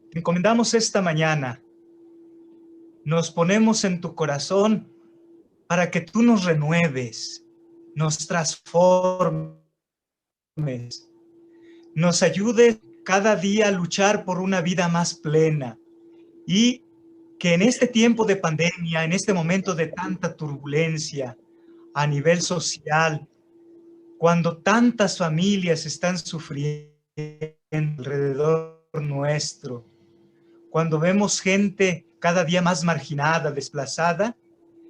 Te encomendamos esta mañana. Nos ponemos en tu corazón para que tú nos renueves, nos transformes, nos ayudes cada día a luchar por una vida más plena y que en este tiempo de pandemia, en este momento de tanta turbulencia a nivel social, cuando tantas familias están sufriendo alrededor nuestro, cuando vemos gente cada día más marginada, desplazada,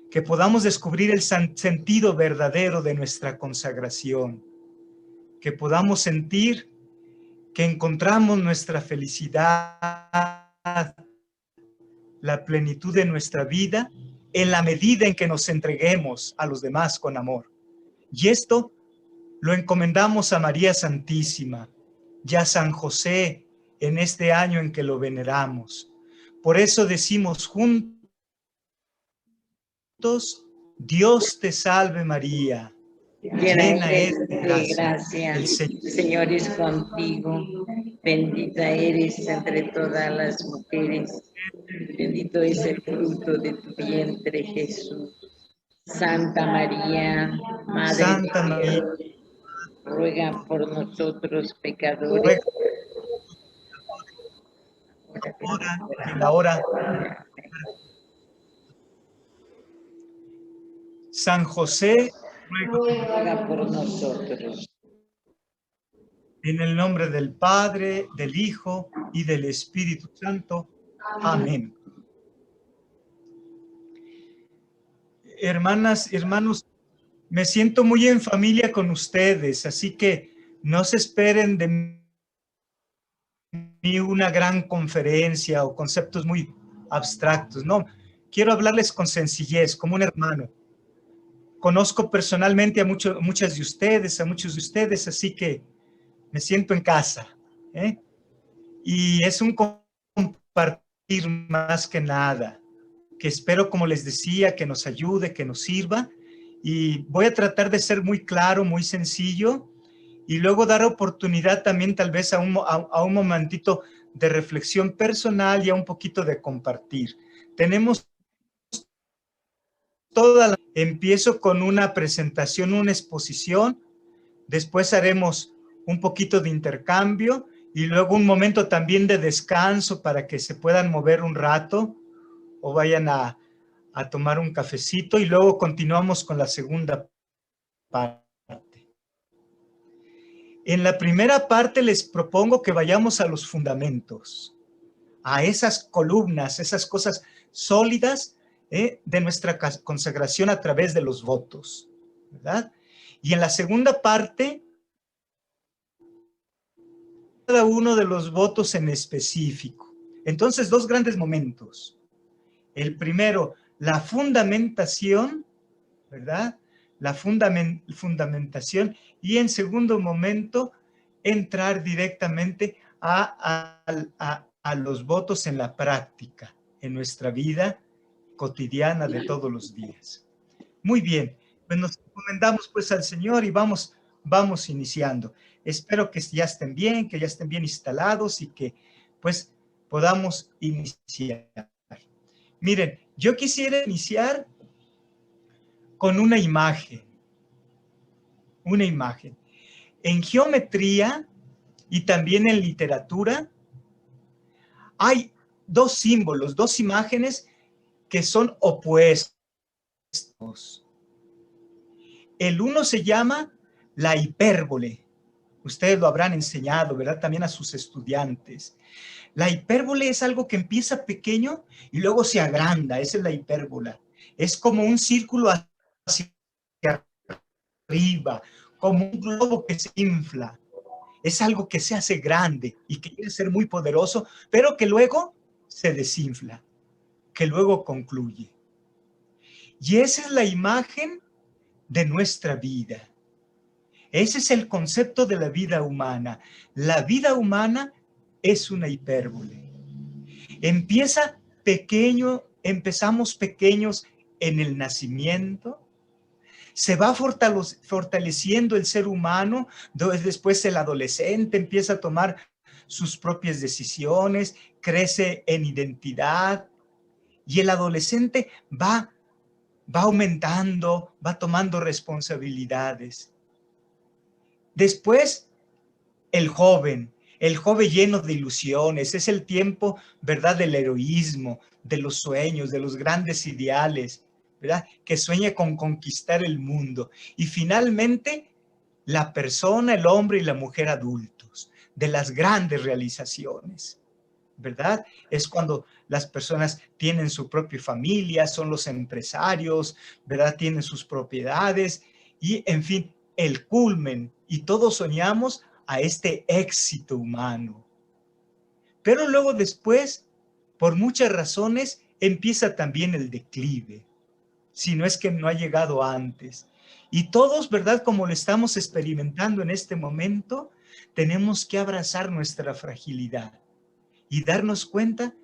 que podamos descubrir el sentido verdadero de nuestra consagración, que podamos sentir que encontramos nuestra felicidad, la plenitud de nuestra vida, en la medida en que nos entreguemos a los demás con amor. Y esto lo encomendamos a María Santísima y a San José en este año en que lo veneramos. Por eso decimos juntos, Dios te salve María, llena eres de gracia, el Señor es contigo, bendita eres entre todas las mujeres, bendito es el fruto de tu vientre Jesús. Santa María, Madre de Dios, ruega por nosotros pecadores, ahora y en la hora. San José, ruega por nosotros. En el nombre del Padre, del Hijo y del Espíritu Santo. Amén. Hermanas, hermanos, me siento muy en familia con ustedes, así que no se esperen de mí una gran conferencia o conceptos muy abstractos. No, quiero hablarles con sencillez, como un hermano. Conozco personalmente a muchos de ustedes, así que me siento en casa, ¿eh? Y es un compartir más que nada, que espero, como les decía, que nos ayude, que nos sirva. Y voy a tratar de ser muy claro, muy sencillo, y luego dar oportunidad también tal vez a un momentito de reflexión personal y a un poquito de compartir. Tenemos Empiezo con una presentación, una exposición, después haremos un poquito de intercambio y luego un momento también de descanso para que se puedan mover un rato o vayan a tomar un cafecito y luego continuamos con la segunda parte. En la primera parte les propongo que vayamos a los fundamentos, a esas columnas, esas cosas sólidas de nuestra consagración a través de los votos, ¿verdad? Y en la segunda parte, cada uno de los votos en específico. Entonces, dos grandes momentos. El primero, la fundamentación, ¿verdad? La fundamentación, y en segundo momento, entrar directamente a los votos en la práctica, en nuestra vida cotidiana de todos los días. Muy bien, pues nos encomendamos pues al Señor y vamos iniciando. Espero que ya estén bien instalados y que pues podamos iniciar. Miren, yo quisiera iniciar con una imagen. En geometría y también en literatura hay dos símbolos, dos imágenes que son opuestos. El uno se llama la hipérbole. Ustedes lo habrán enseñado, ¿verdad? También a sus estudiantes. La hipérbole es algo que empieza pequeño y luego se agranda. Esa es la hipérbola. Es como un círculo hacia arriba, como un globo que se infla. Es algo que se hace grande y que quiere ser muy poderoso, pero que luego se desinfla, que luego concluye. Y esa es la imagen de nuestra vida. Ese es el concepto de la vida humana. La vida humana es una hipérbole. Empieza pequeño, empezamos pequeños en el nacimiento, se va fortaleciendo el ser humano, después el adolescente empieza a tomar sus propias decisiones, crece en identidad y el adolescente va aumentando, va tomando responsabilidades. Después, el joven lleno de ilusiones, es el tiempo, ¿verdad?, del heroísmo, de los sueños, de los grandes ideales, ¿verdad?, que sueña con conquistar el mundo. Y finalmente, la persona, el hombre y la mujer adultos, de las grandes realizaciones, ¿verdad? Es cuando las personas tienen su propia familia, son los empresarios, ¿verdad?, tienen sus propiedades y, en fin, el culmen, y todos soñamos a este éxito humano. Pero luego después, por muchas razones, empieza también el declive, si no es que no ha llegado antes. Y todos, ¿verdad?, como lo estamos experimentando en este momento, tenemos que abrazar nuestra fragilidad y darnos cuenta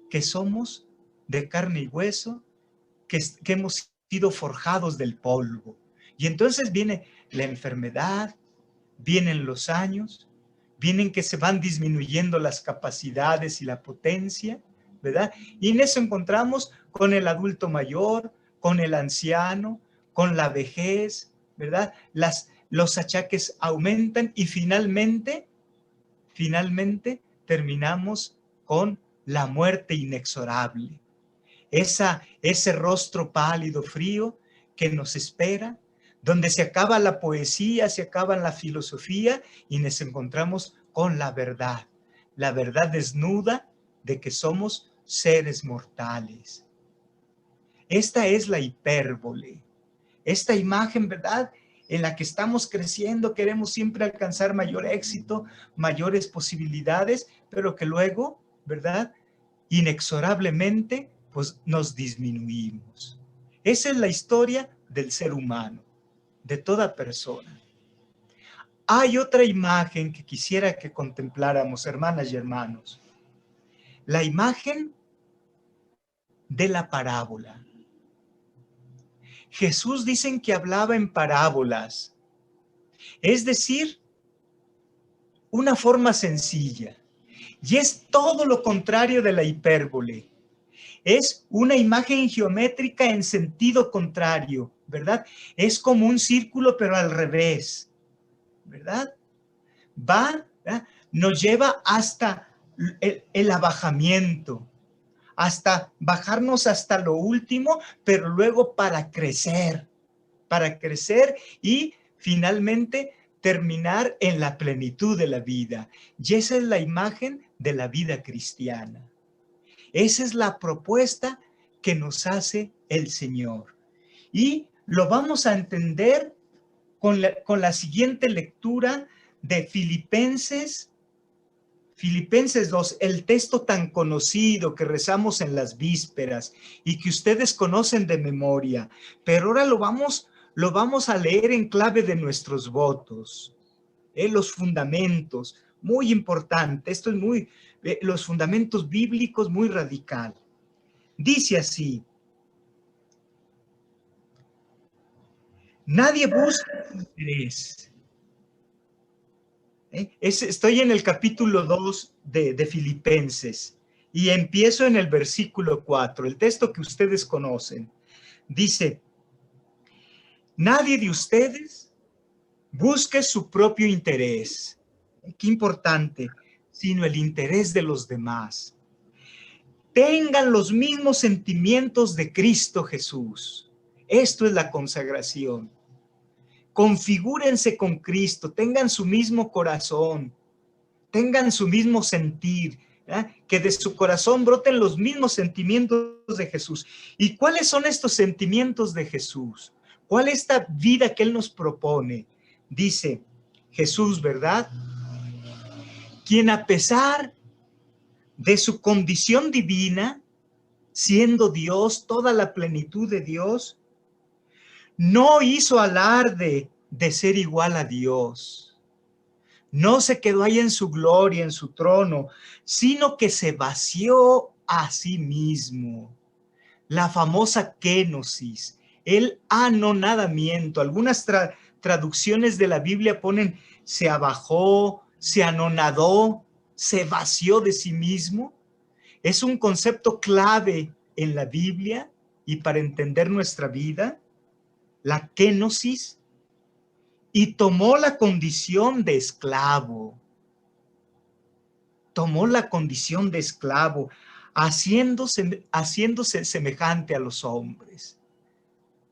que somos de carne y hueso, que hemos sido forjados del polvo. Y entonces viene la enfermedad, vienen los años, vienen que se van disminuyendo las capacidades y la potencia, ¿verdad? Y en eso encontramos con el adulto mayor, con el anciano, con la vejez, ¿verdad? Los achaques aumentan y finalmente terminamos con la muerte inexorable. Ese rostro pálido, frío, que nos espera, donde se acaba la poesía, se acaba la filosofía y nos encontramos con la verdad desnuda de que somos seres mortales. Esta es la hipérbole, esta imagen, ¿verdad?, en la que estamos creciendo, queremos siempre alcanzar mayor éxito, mayores posibilidades, pero que luego, ¿verdad?, inexorablemente, pues nos disminuimos. Esa es la historia del ser humano, de toda persona. Hay otra imagen que quisiera que contempláramos, hermanas y hermanos. La imagen de la parábola. Jesús dicen que hablaba en parábolas, es decir, una forma sencilla. Y es todo lo contrario de la hipérbole. Es una imagen geométrica en sentido contrario, ¿verdad? Es como un círculo, pero al revés, ¿verdad? ¿verdad? Nos lleva hasta el abajamiento, hasta bajarnos hasta lo último, pero luego para crecer y finalmente terminar en la plenitud de la vida. Y esa es la imagen de la vida cristiana. Esa es la propuesta que nos hace el Señor. Y lo vamos a entender con la siguiente lectura de Filipenses 2, el texto tan conocido que rezamos en las vísperas y que ustedes conocen de memoria, pero ahora lo vamos a leer en clave de nuestros votos, los fundamentos, muy importante, esto es los fundamentos bíblicos muy radical. Dice así: nadie busca su interés. Estoy en el capítulo 2 de Filipenses y empiezo en el versículo 4, el texto que ustedes conocen. Dice: nadie de ustedes busque su propio interés, qué importante, sino el interés de los demás. Tengan los mismos sentimientos de Cristo Jesús. Esto es la consagración. Configúrense con Cristo, tengan su mismo corazón, tengan su mismo sentir, que de su corazón broten los mismos sentimientos de Jesús. ¿Y cuáles son estos sentimientos de Jesús? ¿Cuál es esta vida que Él nos propone? Dice Jesús, ¿verdad? Quien a pesar de su condición divina, siendo Dios, toda la plenitud de Dios, no hizo alarde de ser igual a Dios. No se quedó ahí en su gloria, en su trono, sino que se vació a sí mismo. La famosa kenosis, el anonadamiento. Algunas traducciones de la Biblia ponen se abajó, se anonadó, se vació de sí mismo. Es un concepto clave en la Biblia y para entender nuestra vida, la kenosis, y tomó la condición de esclavo. Tomó la condición de esclavo, haciéndose semejante a los hombres.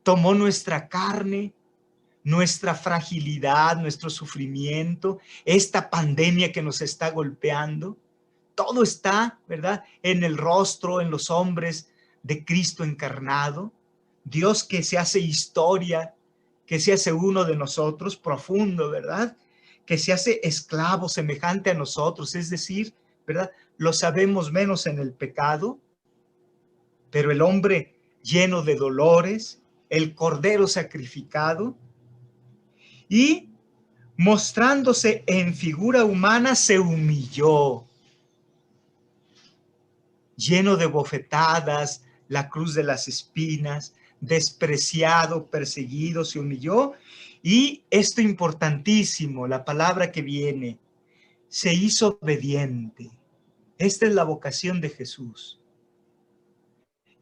Tomó nuestra carne, nuestra fragilidad, nuestro sufrimiento, esta pandemia que nos está golpeando. Todo está, ¿verdad?, en el rostro, en los hombres de Cristo encarnado. Dios que se hace historia, que se hace uno de nosotros, profundo, ¿verdad?, que se hace esclavo semejante a nosotros, es decir, ¿verdad?, lo sabemos menos en el pecado, pero el hombre lleno de dolores, el cordero sacrificado, y mostrándose en figura humana se humilló, lleno de bofetadas, la cruz de las espinas, despreciado, perseguido, se humilló. Y esto importantísimo, la palabra que viene, se hizo obediente. Esta es la vocación de Jesús.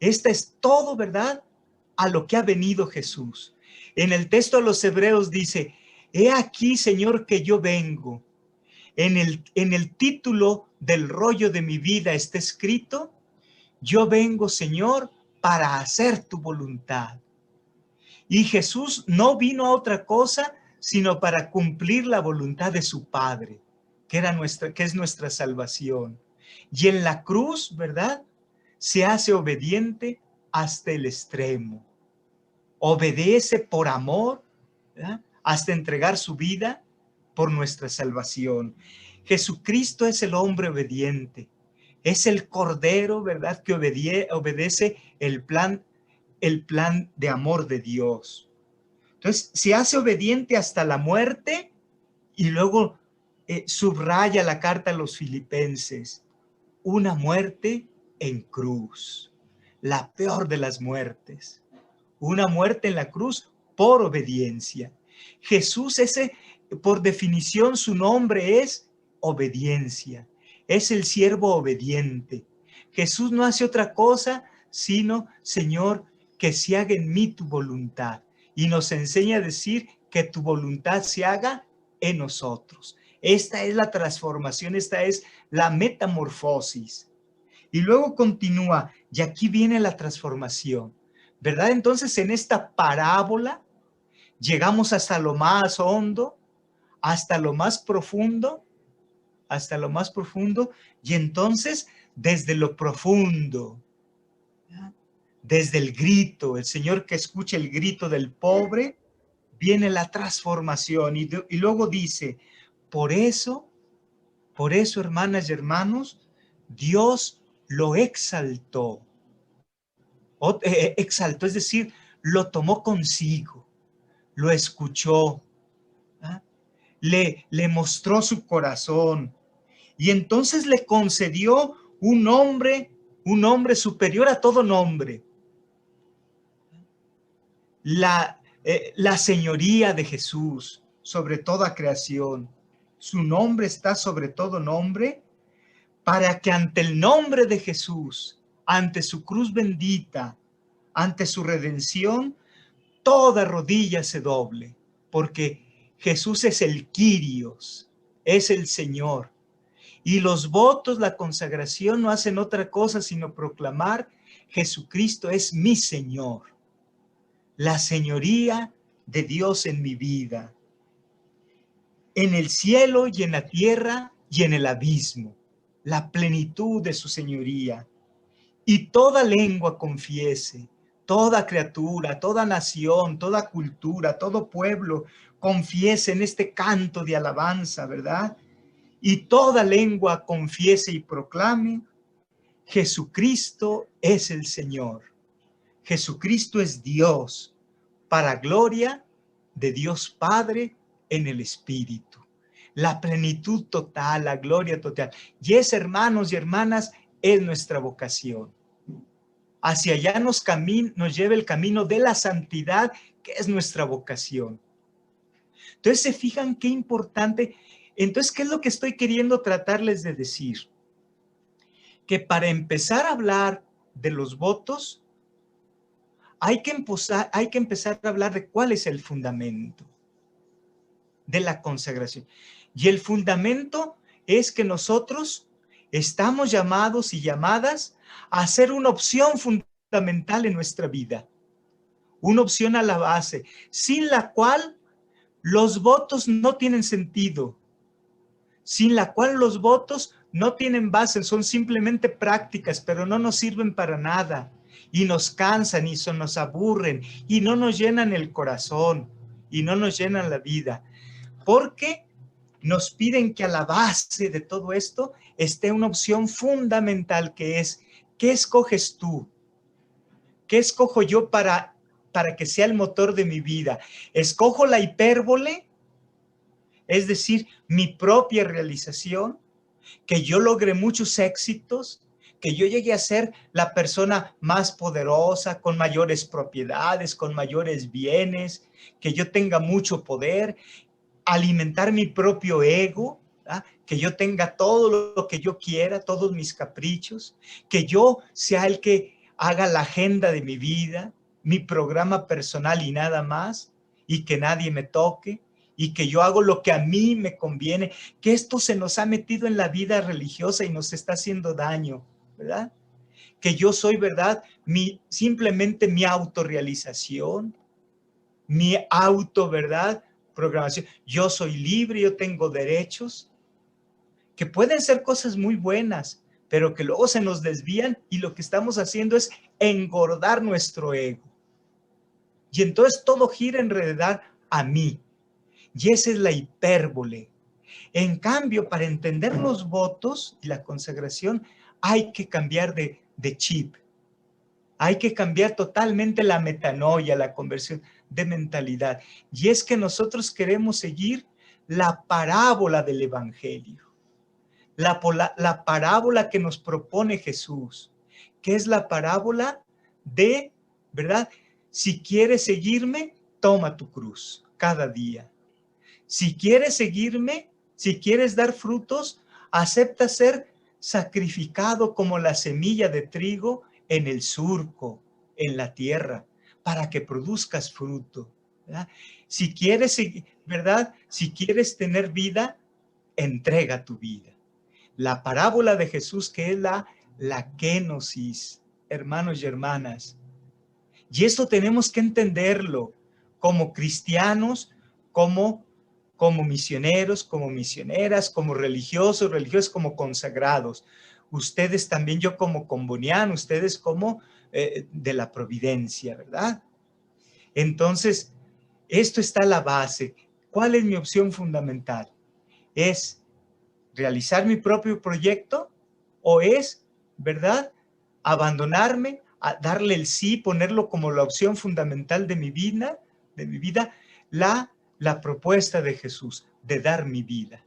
Esta es todo, ¿verdad?, a lo que ha venido Jesús. En el texto de los Hebreos dice: he aquí, Señor, que yo vengo. En el título del rollo de mi vida está escrito: yo vengo, Señor, para hacer tu voluntad. Y Jesús no vino a otra cosa sino para cumplir la voluntad de su Padre, que es nuestra salvación. Y en la cruz, ¿verdad?, se hace obediente hasta el extremo. Obedece por amor, ¿verdad?, hasta entregar su vida por nuestra salvación. Jesucristo es el hombre obediente. Es el cordero, ¿verdad?, que obedece el plan de amor de Dios. Entonces, se hace obediente hasta la muerte y luego subraya la carta a los Filipenses: una muerte en cruz, la peor de las muertes. Una muerte en la cruz por obediencia. Jesús, por definición, su nombre es obediencia. Es el siervo obediente. Jesús no hace otra cosa sino, Señor, que se haga en mí tu voluntad. Y nos enseña a decir que tu voluntad se haga en nosotros. Esta es la transformación, esta es la metamorfosis. Y luego continúa, y aquí viene la transformación, ¿verdad? Entonces, en esta parábola llegamos hasta lo más hondo, hasta lo más profundo, y entonces desde lo profundo, desde el grito, el Señor que escucha el grito del pobre, viene la transformación. Y luego dice, por eso, hermanas y hermanos, Dios lo exaltó. Exaltó, es decir, lo tomó consigo, lo escuchó, ¿ah? Le mostró su corazón y entonces le concedió un nombre superior a todo nombre. La señoría de Jesús sobre toda creación. Su nombre está sobre todo nombre, para que ante el nombre de Jesús, ante su cruz bendita, ante su redención, toda rodilla se doble, porque Jesús es el Kyrios, es el Señor. Y los votos, la consagración no hacen otra cosa sino proclamar: Jesucristo es mi Señor, la señoría de Dios en mi vida, en el cielo y en la tierra y en el abismo, la plenitud de su señoría. Y toda lengua confiese, toda criatura, toda nación, toda cultura, todo pueblo confiese en este canto de alabanza, ¿verdad? Y toda lengua confiese y proclame: Jesucristo es el Señor. Jesucristo es Dios, para gloria de Dios Padre en el Espíritu. La plenitud total, la gloria total. Y es, hermanos y hermanas, es nuestra vocación. Hacia allá nos lleva el camino de la santidad, que es nuestra vocación. Entonces, ¿se fijan qué importante? Entonces, ¿qué es lo que estoy queriendo tratarles de decir? Que para empezar a hablar de los votos, hay que empezar a hablar de cuál es el fundamento de la consagración. Y el fundamento es que nosotros estamos llamados y llamadas a ser una opción fundamental en nuestra vida. Una opción a la base, sin la cual los votos no tienen sentido. Sin la cual los votos no tienen base, son simplemente prácticas, pero no nos sirven para nada. Y nos cansan y nos aburren y no nos llenan el corazón y no nos llenan la vida. Porque nos piden que a la base de todo esto esté una opción fundamental, que es: ¿qué escoges tú? ¿Qué escojo yo para que sea el motor de mi vida? ¿Escojo la hipérbole? Es decir, mi propia realización, que yo logre muchos éxitos, que yo llegue a ser la persona más poderosa, con mayores propiedades, con mayores bienes, que yo tenga mucho poder, alimentar mi propio ego, ¿ah? Que yo tenga todo lo que yo quiera, todos mis caprichos, que yo sea el que haga la agenda de mi vida, mi programa personal y nada más, y que nadie me toque, y que yo hago lo que a mí me conviene, que esto se nos ha metido en la vida religiosa y nos está haciendo daño, ¿verdad? Que yo soy, ¿verdad? Simplemente mi autorrealización, mi ¿verdad? Programación. Yo soy libre, yo tengo derechos, que pueden ser cosas muy buenas, pero que luego se nos desvían y lo que estamos haciendo es engordar nuestro ego. Y entonces todo gira alrededor a mí. Y esa es la hipérbole. En cambio, para entender los votos y la consagración, hay que cambiar de chip. Hay que cambiar totalmente la metanoia, la conversión de mentalidad. Y es que nosotros queremos seguir la parábola del Evangelio. La parábola que nos propone Jesús, que es la parábola de, ¿verdad? Si quieres seguirme, toma tu cruz cada día. Si quieres seguirme, si quieres dar frutos, acepta ser sacrificado como la semilla de trigo en el surco, en la tierra, para que produzcas fruto, ¿verdad? Si quieres, ¿verdad? Si quieres tener vida, entrega tu vida. La parábola de Jesús, que es la kenosis, hermanos y hermanas. Y eso tenemos que entenderlo como cristianos, como misioneros, como misioneras, como religiosos, religiosas, como consagrados. Ustedes también, yo como comboniano, ustedes como de la providencia, ¿verdad? Entonces, esto está a la base. ¿Cuál es mi opción fundamental? ¿Es realizar mi propio proyecto o es, ¿verdad?, abandonarme, a darle el sí, ponerlo como la opción fundamental de mi vida, la propuesta de Jesús, de dar mi vida.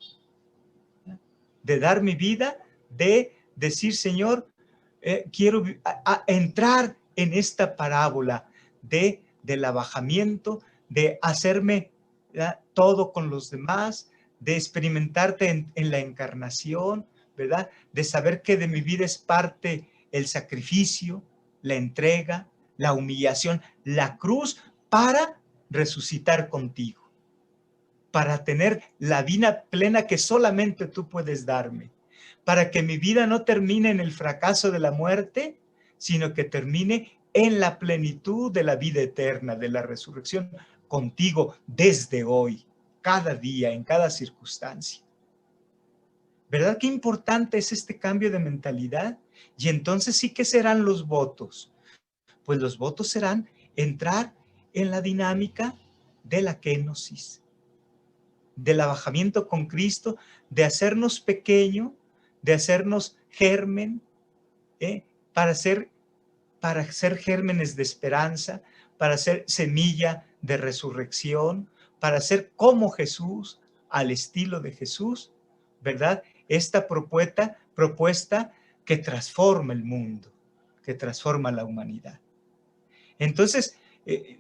De dar mi vida, de decir, Señor, quiero entrar en esta parábola del abajamiento, de hacerme, ¿verdad?, todo con los demás, de experimentarte en la encarnación, ¿verdad? De saber que de mi vida es parte el sacrificio, la entrega, la humillación, la cruz, para resucitar contigo, para tener la vida plena que solamente tú puedes darme, para que mi vida no termine en el fracaso de la muerte, sino que termine en la plenitud de la vida eterna, de la resurrección contigo desde hoy, cada día, en cada circunstancia. ¿Verdad qué importante es este cambio de mentalidad? Y entonces sí, ¿qué serán los votos? Pues los votos serán entrar en la dinámica de la kenosis, del abajamiento con Cristo, de hacernos pequeño, de hacernos germen, para ser gérmenes de esperanza, para ser semilla de resurrección, para ser como Jesús, al estilo de Jesús, ¿verdad? Esta propuesta que transforma el mundo, que transforma la humanidad. Entonces,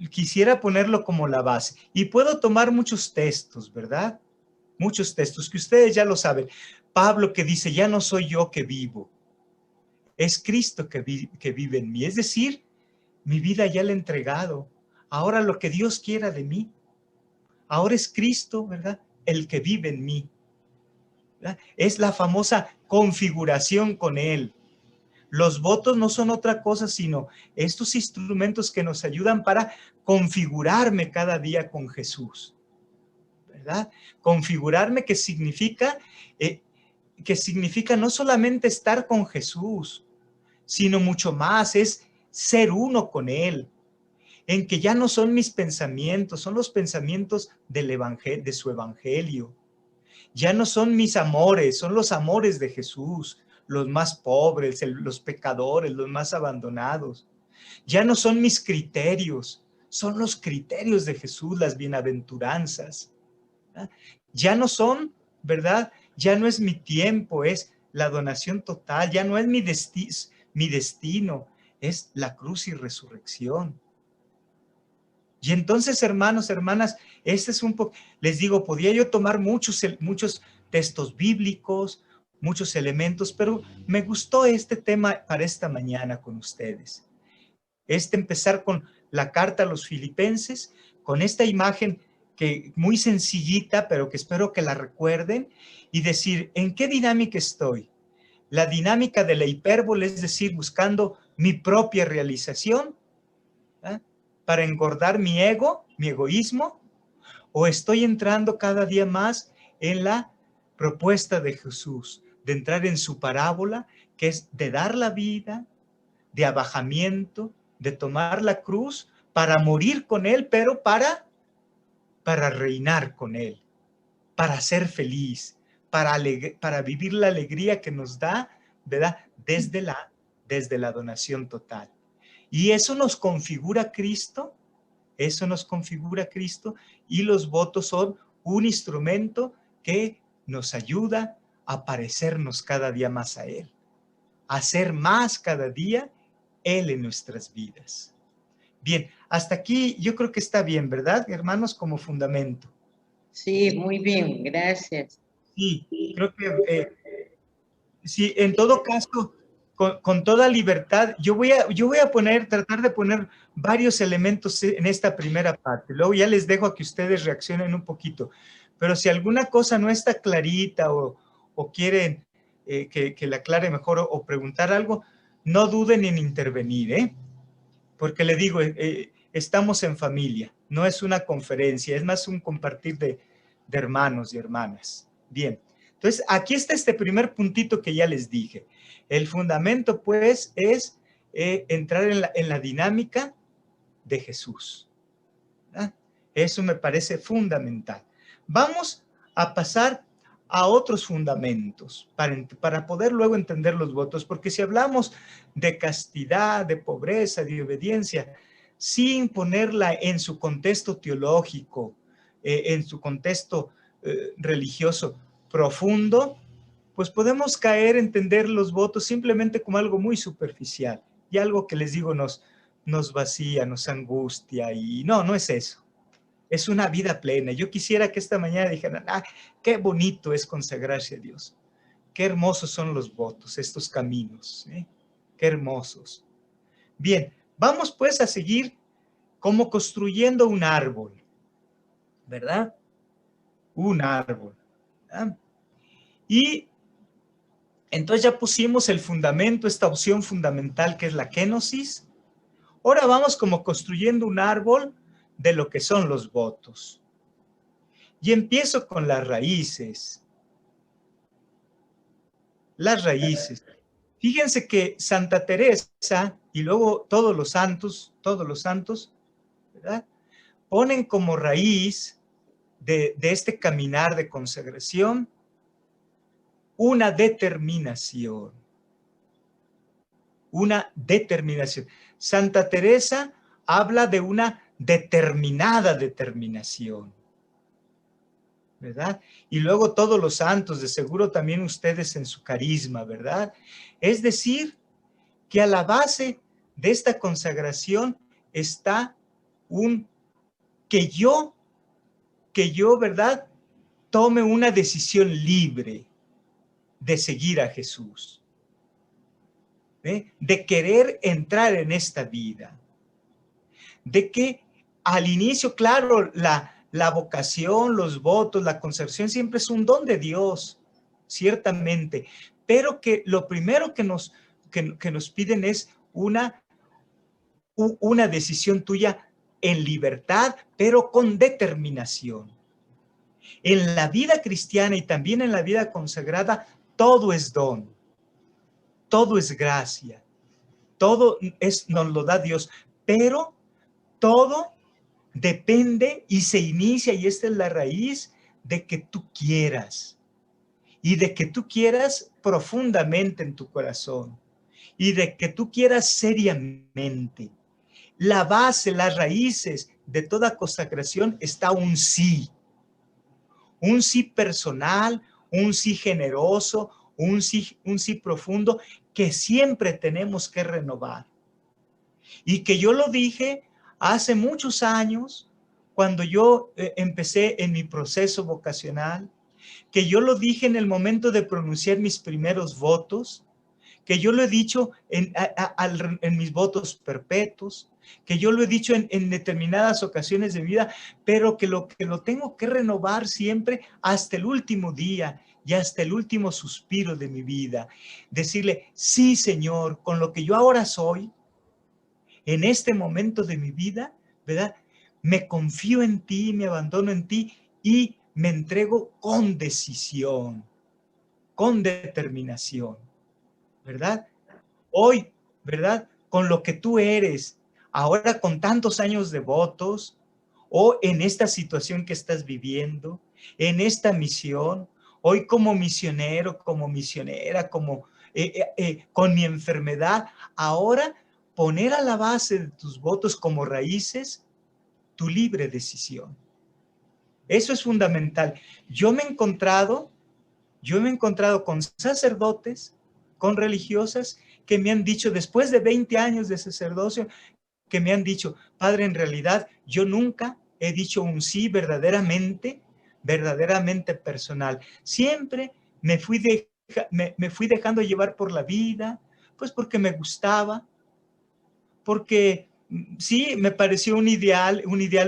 quisiera ponerlo como la base. Y puedo tomar muchos textos, ¿verdad? Muchos textos que ustedes ya lo saben. Pablo, que dice, ya no soy yo que vivo, es Cristo que vive en mí. Es decir, mi vida ya la he entregado. Ahora lo que Dios quiera de mí. Ahora es Cristo, ¿verdad?, el que vive en mí, ¿verdad? Es la famosa configuración con Él. Los votos no son otra cosa sino estos instrumentos que nos ayudan para configurarme cada día con Jesús, ¿verdad? Configurarme, que significa no solamente estar con Jesús, sino mucho más, es ser uno con Él, en que ya no son mis pensamientos, son los pensamientos de su evangelio. Ya no son mis amores, son los amores de Jesús, los más pobres, los pecadores, los más abandonados. Ya no son mis criterios, son los criterios de Jesús, las bienaventuranzas. ¿Verdad? Ya no son, ¿verdad? Ya no es mi tiempo, es la donación total, ya no es mi destino, es la cruz y resurrección. Y entonces, hermanos, hermanas, este es un poco, les digo, podía yo tomar muchos textos bíblicos, muchos elementos, pero me gustó este tema para esta mañana con ustedes. Empezar con la carta a los Filipenses, con esta imagen que muy sencillita, pero que espero que la recuerden, y decir, ¿en qué dinámica estoy? La dinámica de la hipérbole, es decir, buscando mi propia realización, ¿eh?, para engordar mi ego, mi egoísmo, o estoy entrando cada día más en la propuesta de Jesús, de entrar en su parábola, que es de dar la vida, de abajamiento, de tomar la cruz para morir con Él, pero para reinar con Él, para ser feliz, para vivir la alegría que nos da, ¿verdad?, desde la donación total. Y eso nos configura Cristo, y los votos son un instrumento que nos ayuda a parecernos cada día más a Él, a ser más cada día Él en nuestras vidas. Bien, hasta aquí yo creo que está bien, ¿verdad, hermanos? Como fundamento. Sí, muy bien, gracias. Sí, creo que sí, en todo caso, con toda libertad. Yo voy a tratar de poner varios elementos en esta primera parte. Luego ya les dejo a que ustedes reaccionen un poquito. Pero si alguna cosa no está clarita o quieren que la aclare mejor o preguntar algo, no duden en intervenir, ¿eh? Porque le digo, estamos en familia, no es una conferencia, es más un compartir de hermanos y hermanas. Bien, entonces aquí está este primer puntito que ya les dije. El fundamento, pues, es entrar en la dinámica de Jesús, ¿verdad? Eso me parece fundamental. Vamos a pasar a otros fundamentos para poder luego entender los votos, porque si hablamos de castidad, de pobreza, de obediencia, sin ponerla en su contexto teológico, en su contexto religioso profundo, pues podemos caer en entender los votos simplemente como algo muy superficial y algo que les digo nos vacía, nos angustia, y no es eso. Es una vida plena. Yo quisiera que esta mañana dijeran, qué bonito es consagrarse a Dios. Qué hermosos son los votos, estos caminos, ¿eh? Qué hermosos. Bien, vamos pues a seguir como construyendo un árbol, ¿verdad? Un árbol, ¿verdad? Y entonces ya pusimos el fundamento, esta opción fundamental que es la kenosis. Ahora vamos como construyendo un árbol de lo que son los votos. Y empiezo con las raíces. Las raíces. Fíjense que Santa Teresa y luego todos los santos, ¿verdad? Ponen como raíz de este caminar de consagración una determinación. Una determinación. Santa Teresa habla de una determinada determinación, ¿verdad? Y luego todos los santos, de seguro también ustedes en su carisma, ¿verdad? Es decir, que a la base de esta consagración está que yo, ¿verdad?, tome una decisión libre de seguir a Jesús, ¿eh? De querer entrar en esta vida, de que al inicio, claro, la vocación, los votos, la consagración siempre es un don de Dios, ciertamente, pero que lo primero que nos piden es una decisión tuya en libertad, pero con determinación. En la vida cristiana y también en la vida consagrada, todo es don, todo es gracia, todo nos lo da Dios, pero todo depende y se inicia, y esta es la raíz, de que tú quieras, y de que tú quieras profundamente en tu corazón, y de que tú quieras seriamente. La base, las raíces de toda consagración está un sí personal, un sí generoso, un sí profundo, que siempre tenemos que renovar. Y que yo lo dije hace muchos años, cuando yo empecé en mi proceso vocacional, que yo lo dije en el momento de pronunciar mis primeros votos, que yo lo he dicho en mis votos perpetuos, que yo lo he dicho en determinadas ocasiones de vida, pero que lo tengo que renovar siempre hasta el último día y hasta el último suspiro de mi vida. Decirle, sí, Señor, con lo que yo ahora soy, en este momento de mi vida, ¿verdad? Me confío en ti, me abandono en ti y me entrego con decisión, con determinación, ¿verdad? Hoy, ¿verdad? Con lo que tú eres, ahora con tantos años de votos, o en esta situación que estás viviendo, en esta misión, hoy como misionero, como misionera, como con mi enfermedad, ahora poner a la base de tus votos como raíces tu libre decisión. Eso es fundamental. Yo me he encontrado con sacerdotes, con religiosas que me han dicho, después de 20 años de sacerdocio, que me han dicho, padre, en realidad yo nunca he dicho un sí verdaderamente personal. Siempre me fui dejando llevar por la vida, Pues porque me gustaba, porque sí, me pareció un ideal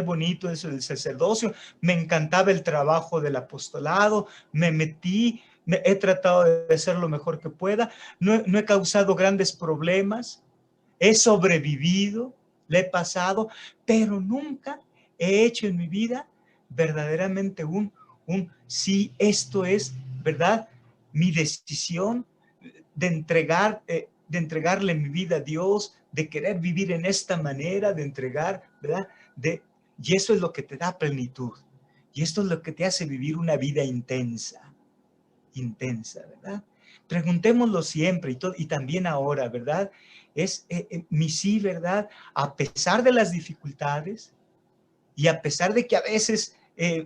bonito eso del sacerdocio, me encantaba el trabajo del apostolado, me metí, he tratado de hacer lo mejor que pueda, no he causado grandes problemas, he sobrevivido, le he pasado, pero nunca he hecho en mi vida verdaderamente sí, esto es, ¿verdad? Mi decisión de entregarle mi vida a Dios, de querer vivir en esta manera, de entregar, ¿verdad? Y eso es lo que te da plenitud. Y esto es lo que te hace vivir una vida intensa, ¿verdad? Preguntémoslo siempre y también ahora, ¿verdad? Es mi sí, ¿verdad? A pesar de las dificultades y a pesar de que a veces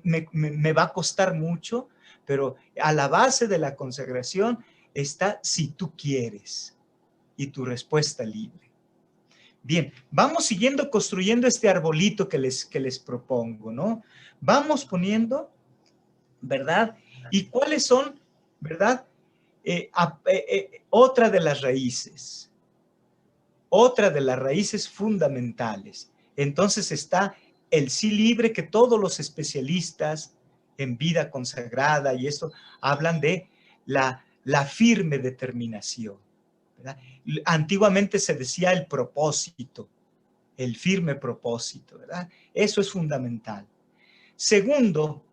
me va a costar mucho, pero a la base de la consagración está si tú quieres y tu respuesta libre. Bien, vamos siguiendo construyendo este arbolito que les propongo, ¿no? Vamos poniendo, ¿verdad? ¿Y cuáles son, verdad? Otra de las raíces fundamentales. Entonces está el sí libre que todos los especialistas en vida consagrada y esto hablan de la firme determinación, ¿verdad? Antiguamente se decía el propósito, el firme propósito, ¿verdad? Eso es fundamental. Segundo,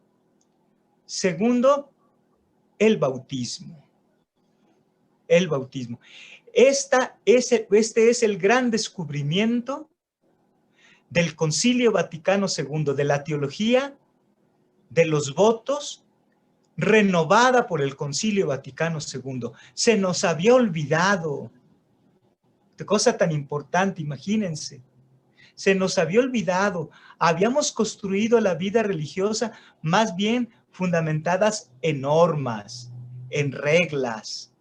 el bautismo. El bautismo. Este es el gran descubrimiento del Concilio Vaticano II, de la teología de los votos, renovada por el Concilio Vaticano II. Se nos había olvidado, qué cosa tan importante, imagínense. Se nos había olvidado, habíamos construido la vida religiosa más bien fundamentadas en normas, en reglas,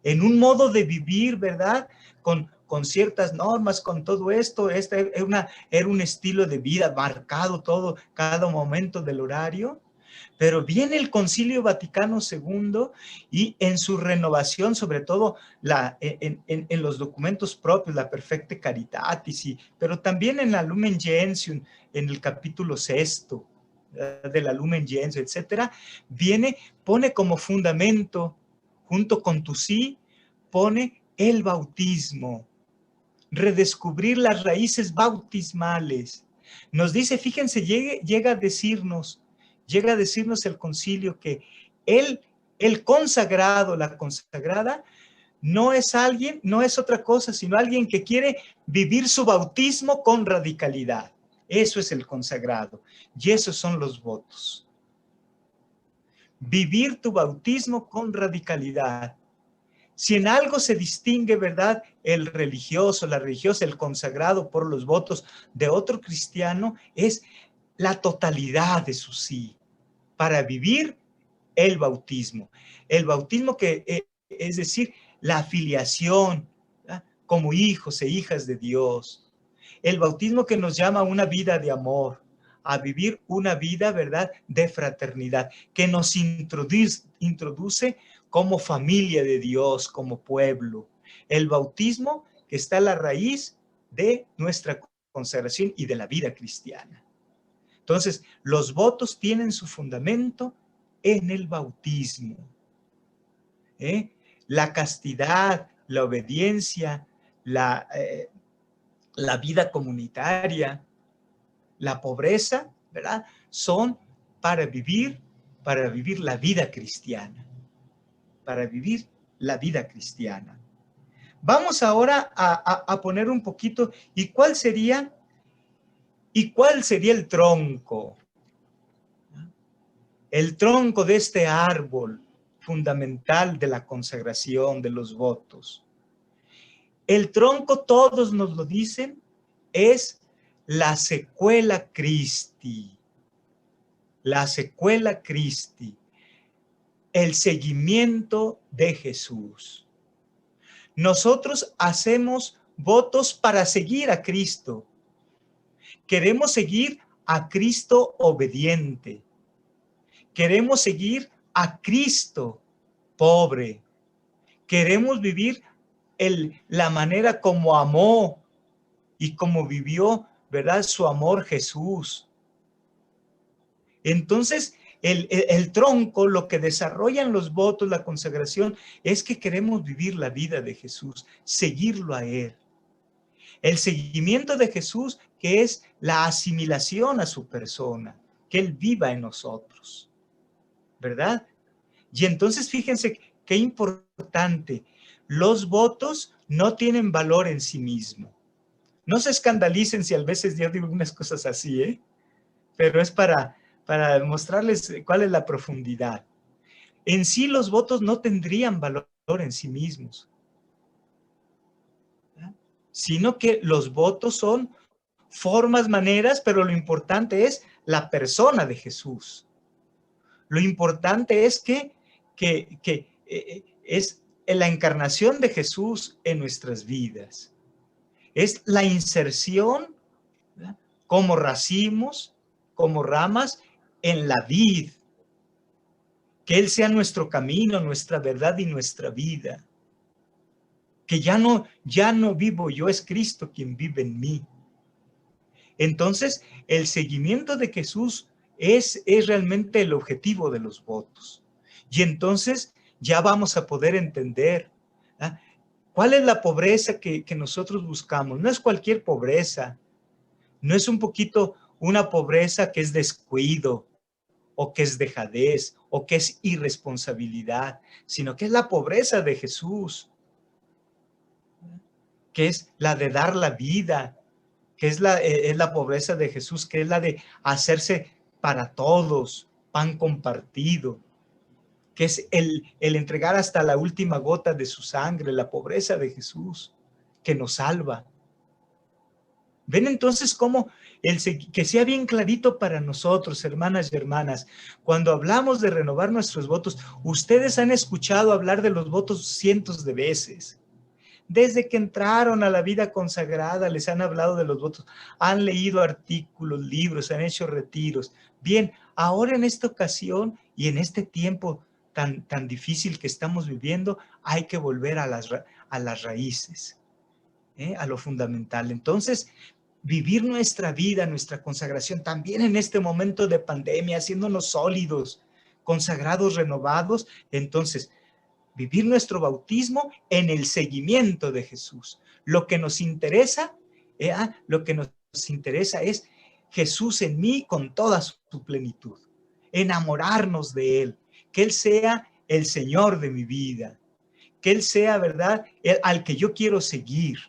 en un modo de vivir, ¿verdad? Con ciertas normas, con todo esto, era un estilo de vida marcado todo, cada momento del horario. Pero viene el Concilio Vaticano II y en su renovación, sobre todo en los documentos propios, la Perfecta Caritatis, pero también en la Lumen Gentium, en el capítulo 6 de la Lumen Gentium, etcétera, pone como fundamento, junto con tu sí, pone el bautismo, redescubrir las raíces bautismales. Nos dice, fíjense, llega a decirnos el concilio que el consagrado, la consagrada, no es otra cosa, sino alguien que quiere vivir su bautismo con radicalidad. Eso es el consagrado y esos son los votos. Vivir tu bautismo con radicalidad. Si en algo se distingue, ¿verdad? El religioso, la religiosa, el consagrado por los votos de otro cristiano, es la totalidad de su sí para vivir el bautismo. El bautismo es decir, la afiliación, ¿verdad? Como hijos e hijas de Dios. El bautismo que nos llama a una vida de amor, a vivir una vida, ¿verdad?, de fraternidad, que nos introduce como familia de Dios, como pueblo. El bautismo que está a la raíz de nuestra consagración y de la vida cristiana. Entonces, los votos tienen su fundamento en el bautismo. La castidad, la obediencia, la vida comunitaria, la pobreza, ¿verdad? Son para vivir la vida cristiana. Para vivir la vida cristiana. Vamos ahora a poner un poquito, ¿y cuál sería el tronco? El tronco de este árbol fundamental de la consagración, de los votos. El tronco, todos nos lo dicen, es la sequela Christi. La sequela Christi. El seguimiento de Jesús. Nosotros hacemos votos para seguir a Cristo. Queremos seguir a Cristo obediente. Queremos seguir a Cristo pobre. Queremos vivir la manera como amó y como vivió, ¿verdad? Su amor Jesús. Entonces, el tronco, lo que desarrollan los votos, la consagración, es que queremos vivir la vida de Jesús, seguirlo a Él. El seguimiento de Jesús, que es la asimilación a su persona, que Él viva en nosotros, ¿verdad? Y entonces fíjense qué importante, los votos no tienen valor en sí mismo. No se escandalicen si a veces yo digo unas cosas así, ¿eh? Pero es para mostrarles cuál es la profundidad. En sí los votos no tendrían valor en sí mismos, ¿verdad? Sino que los votos son formas, maneras, pero lo importante es la persona de Jesús. Lo importante es que es la encarnación de Jesús en nuestras vidas. Es la inserción, ¿verdad? Como racimos, como ramas en la vid. Que Él sea nuestro camino, nuestra verdad y nuestra vida. Que ya no vivo yo, es Cristo quien vive en mí. Entonces, el seguimiento de Jesús es realmente el objetivo de los votos. Y entonces ya vamos a poder entender, ¿ah? ¿Cuál es la pobreza que nosotros buscamos? No es cualquier pobreza, no es un poquito una pobreza que es descuido, o que es dejadez, o que es irresponsabilidad, sino que es la pobreza de Jesús, que es la de dar la vida, que es la pobreza de Jesús, que es la de hacerse para todos, pan compartido, que es el entregar hasta la última gota de su sangre, la pobreza de Jesús, que nos salva. Ven entonces cómo que sea bien clarito para nosotros, hermanas y hermanas, cuando hablamos de renovar nuestros votos, ustedes han escuchado hablar de los votos cientos de veces. Desde que entraron a la vida consagrada les han hablado de los votos, han leído artículos, libros, han hecho retiros. Bien, ahora en esta ocasión y en este tiempo tan difícil que estamos viviendo, hay que volver a las raíces, a lo fundamental. Entonces, vivir nuestra vida, nuestra consagración, también en este momento de pandemia, haciéndonos sólidos, consagrados, renovados, entonces, vivir nuestro bautismo en el seguimiento de Jesús. Lo que nos interesa es Jesús en mí con toda su plenitud, enamorarnos de Él, que Él sea el Señor de mi vida, que Él sea, ¿verdad?, al que yo quiero seguir.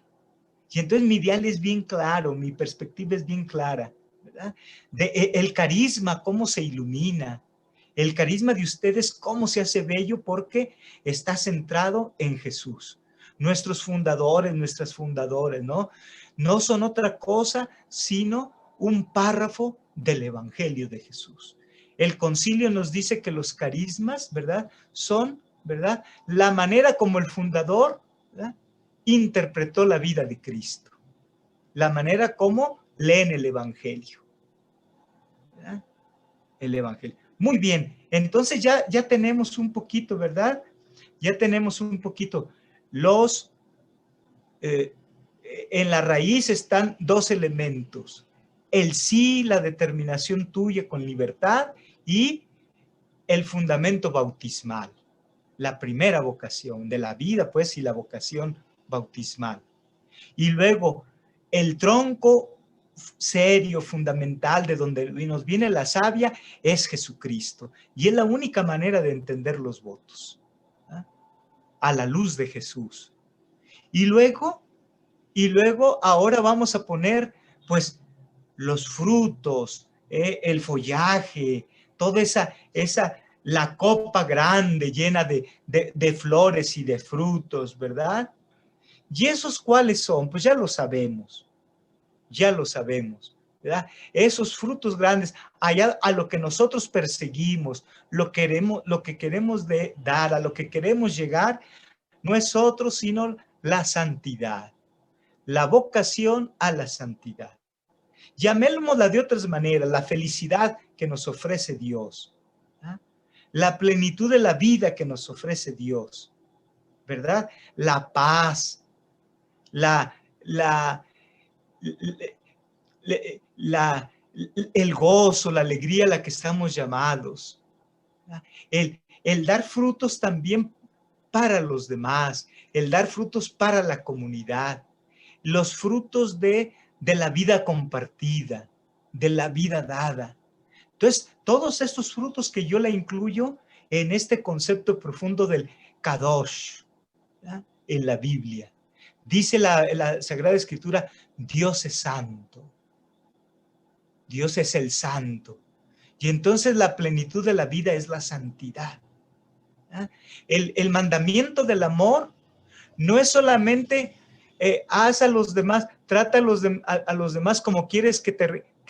Y entonces mi ideal es bien claro, mi perspectiva es bien clara, ¿verdad? El carisma, cómo se ilumina, el carisma de ustedes, cómo se hace bello, porque está centrado en Jesús. Nuestros fundadores, nuestras fundadoras, ¿no? No son otra cosa, sino un párrafo del Evangelio de Jesús. El concilio nos dice que los carismas, ¿verdad?, son, ¿verdad?, la manera como el fundador, ¿verdad?, interpretó la vida de Cristo, la manera como leen el Evangelio, ¿verdad? El Evangelio. Muy bien, entonces ya tenemos un poquito, ¿verdad? Ya tenemos un poquito. En la raíz están dos elementos: el sí, la determinación tuya con libertad, y el fundamento bautismal, la primera vocación de la vida, pues, y la vocación bautismal. Y luego el tronco serio, fundamental, de donde nos viene la savia, es Jesucristo. Y es la única manera de entender los votos, ¿eh?, a la luz de Jesús. Y luego ahora vamos a poner, pues, los frutos, el follaje, toda la copa grande llena de flores y de frutos, ¿verdad? ¿Y esos cuáles son? Pues ya lo sabemos, ¿verdad? Esos frutos grandes, allá a lo que nosotros perseguimos, lo que queremos dar, a lo que queremos llegar, no es otro sino la santidad, la vocación a la santidad. Llamémosla de otras maneras, la felicidad que nos ofrece Dios, ¿eh?, la plenitud de la vida que nos ofrece Dios, ¿verdad? La paz, la, el gozo, la alegría a la que estamos llamados. El dar frutos también para los demás, el dar frutos para la comunidad, los frutos de la vida compartida, de la vida dada. Entonces, todos estos frutos que yo la incluyo en este concepto profundo del Kadosh, ¿verdad?, en la Biblia. Dice la Sagrada Escritura, Dios es santo. Dios es el santo. Y entonces la plenitud de la vida es la santidad. El mandamiento del amor no es solamente haz a los demás, trata a los demás como quieres que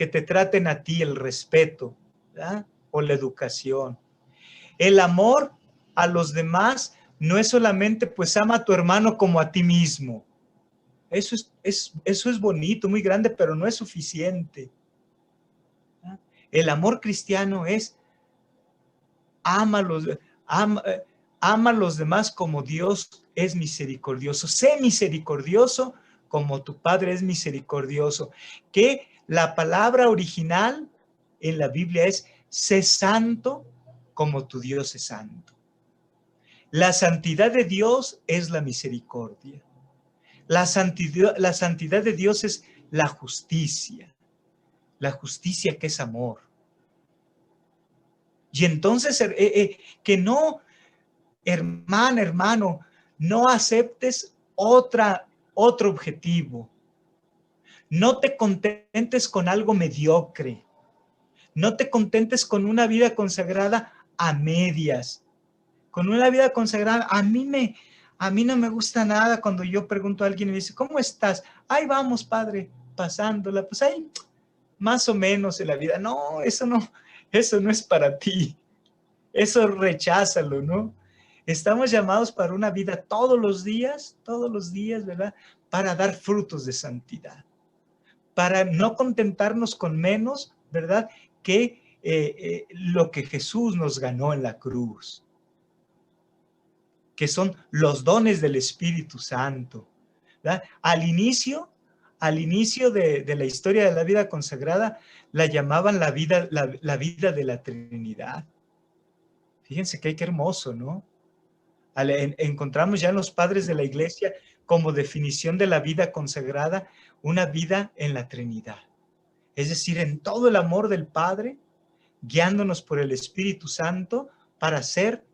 te traten a ti, el respeto, ¿verdad?, o la educación. El amor a los demás no es solamente pues ama a tu hermano como a ti mismo. Eso es bonito, muy grande, pero no es suficiente. El amor cristiano es ama a los demás como Dios es misericordioso. Sé misericordioso como tu Padre es misericordioso. Que la palabra original en la Biblia es sé santo como tu Dios es santo. La santidad de Dios es la misericordia. La santidad de Dios es la justicia que es amor. Y entonces, que no, hermano, no aceptes otro objetivo. No te contentes con algo mediocre. No te contentes con una vida consagrada a medias. Con una vida consagrada, a mí no me gusta nada cuando yo pregunto a alguien y me dice, ¿cómo estás? Ahí vamos, padre, pasándola. Pues ahí, más o menos en la vida. No, eso no es para ti. Eso recházalo, ¿no? Estamos llamados para una vida todos los días, ¿verdad? Para dar frutos de santidad. Para no contentarnos con menos, ¿verdad?, que lo que Jesús nos ganó en la cruz, que son los dones del Espíritu Santo, ¿verdad? Al inicio de la historia de la vida consagrada, la llamaban la vida de la Trinidad. Fíjense qué hermoso, ¿no? Encontramos ya en los padres de la Iglesia como definición de la vida consagrada, una vida en la Trinidad. Es decir, en todo el amor del Padre, guiándonos por el Espíritu Santo para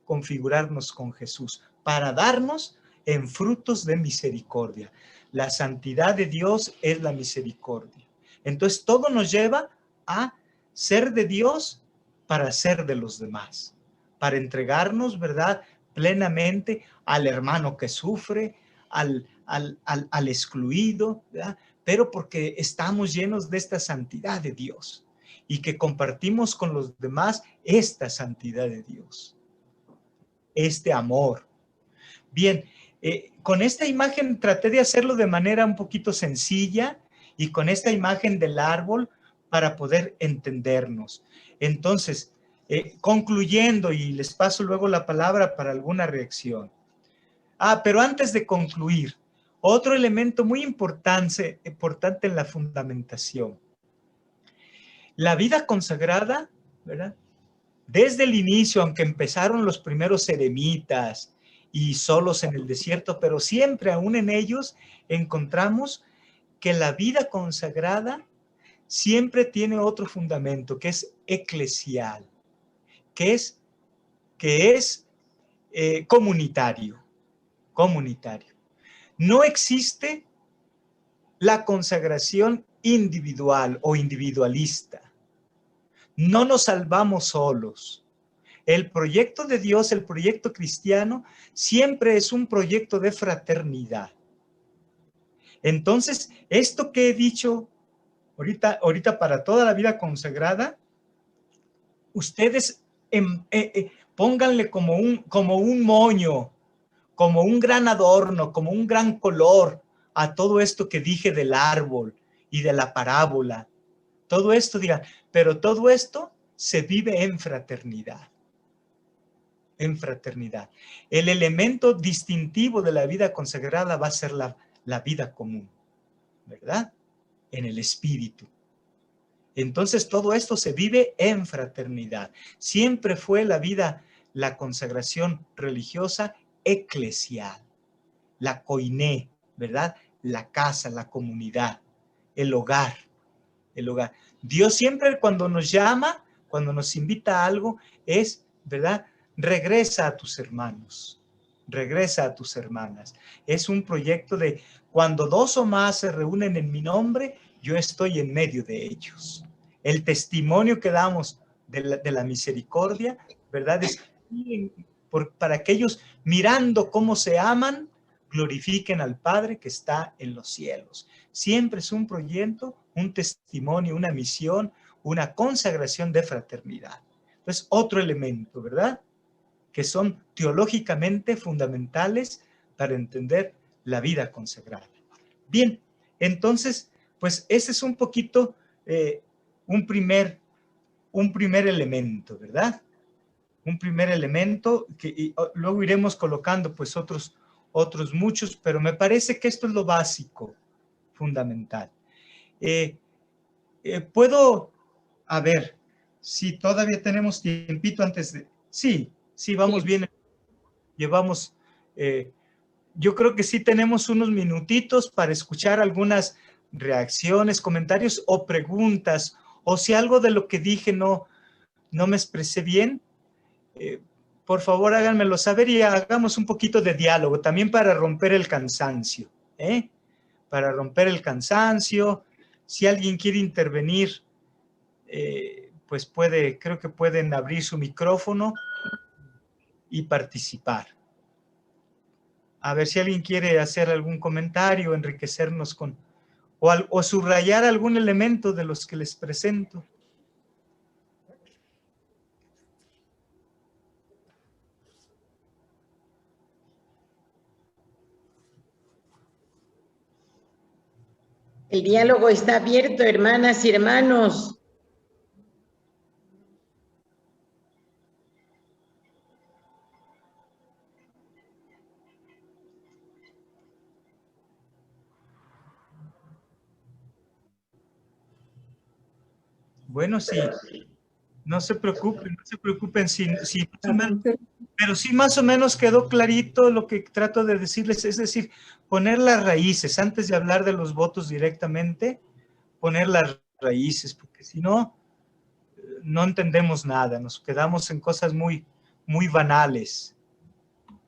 configurarnos con Jesús, para darnos en frutos de misericordia. La santidad de Dios es la misericordia. Entonces, todo nos lleva a ser de Dios para ser de los demás, para entregarnos, ¿verdad?, plenamente al hermano que sufre, al excluido, ¿verdad?, pero porque estamos llenos de esta santidad de Dios y que compartimos con los demás esta santidad de Dios, este amor. Bien, con esta imagen traté de hacerlo de manera un poquito sencilla y con esta imagen del árbol para poder entendernos. Entonces, concluyendo, y les paso luego la palabra para alguna reacción. Pero antes de concluir, otro elemento muy importante en la fundamentación. La vida consagrada, ¿verdad?, desde el inicio, aunque empezaron los primeros eremitas y solos en el desierto, pero siempre aún en ellos encontramos que la vida consagrada siempre tiene otro fundamento, que es eclesial, que es comunitario. No existe la consagración individual o individualista. No nos salvamos solos. El proyecto de Dios, el proyecto cristiano, siempre es un proyecto de fraternidad. Entonces, esto que he dicho ahorita para toda la vida consagrada, ustedes pónganle como un moño, como un gran adorno, como un gran color a todo esto que dije del árbol y de la parábola. Todo esto, digan, pero todo esto se vive en fraternidad. En fraternidad. El elemento distintivo de la vida consagrada va a ser la la vida común, ¿verdad? En el espíritu. Entonces todo esto se vive en fraternidad. Siempre fue la vida, la consagración religiosa eclesial, la koiné, ¿verdad? La casa, la comunidad, el hogar, el hogar. Dios siempre cuando nos llama, cuando nos invita a algo, es, ¿verdad? Regresa a tus hermanos, regresa a tus hermanas. Es un proyecto de cuando dos o más se reúnen en mi nombre, yo estoy en medio de ellos. El testimonio que damos de la misericordia, ¿verdad? Es para que ellos, mirando cómo se aman, glorifiquen al Padre que está en los cielos. Siempre es un proyecto, un testimonio, una misión, una consagración de fraternidad. Entonces, otro elemento, ¿verdad? Que son teológicamente fundamentales para entender la vida consagrada. Bien, entonces, pues ese es un poquito un primer elemento, ¿verdad? Un primer elemento que luego iremos colocando pues otros muchos, pero me parece que esto es lo básico, fundamental. Puedo, a ver, si todavía tenemos tiempito antes de... Sí, vamos bien. Llevamos, yo creo que sí tenemos unos minutitos para escuchar algunas reacciones, comentarios o preguntas, o si algo de lo que dije no me expresé bien, por favor háganmelo saber y hagamos un poquito de diálogo, también para romper el cansancio, para romper el cansancio. Si alguien quiere intervenir, pues creo que pueden abrir su micrófono y participar. A ver si alguien quiere hacer algún comentario, enriquecernos con, o subrayar algún elemento de los que les presento. El diálogo está abierto, hermanas y hermanos. Bueno, sí, no se preocupen, pero sí más o menos quedó clarito lo que trato de decirles, es decir, poner las raíces, antes de hablar de los votos directamente, poner las raíces, porque si no, no entendemos nada, nos quedamos en cosas muy, muy banales.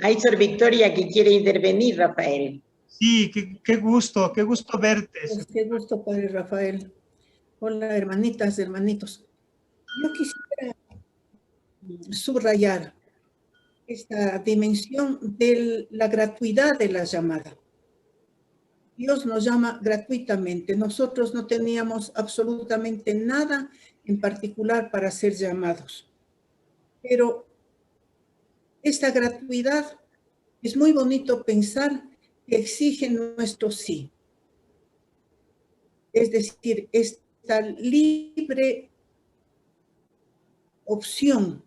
Hay Sor Victoria que quiere intervenir, Rafael. Sí, qué gusto verte. Pues qué gusto, Padre Rafael. Hola, hermanitas, hermanitos. Yo quisiera subrayar esta dimensión de la gratuidad de la llamada. Dios nos llama gratuitamente. Nosotros no teníamos absolutamente nada en particular para ser llamados. Pero esta gratuidad es muy bonito pensar que exige nuestro sí. Es decir, esta libre opción.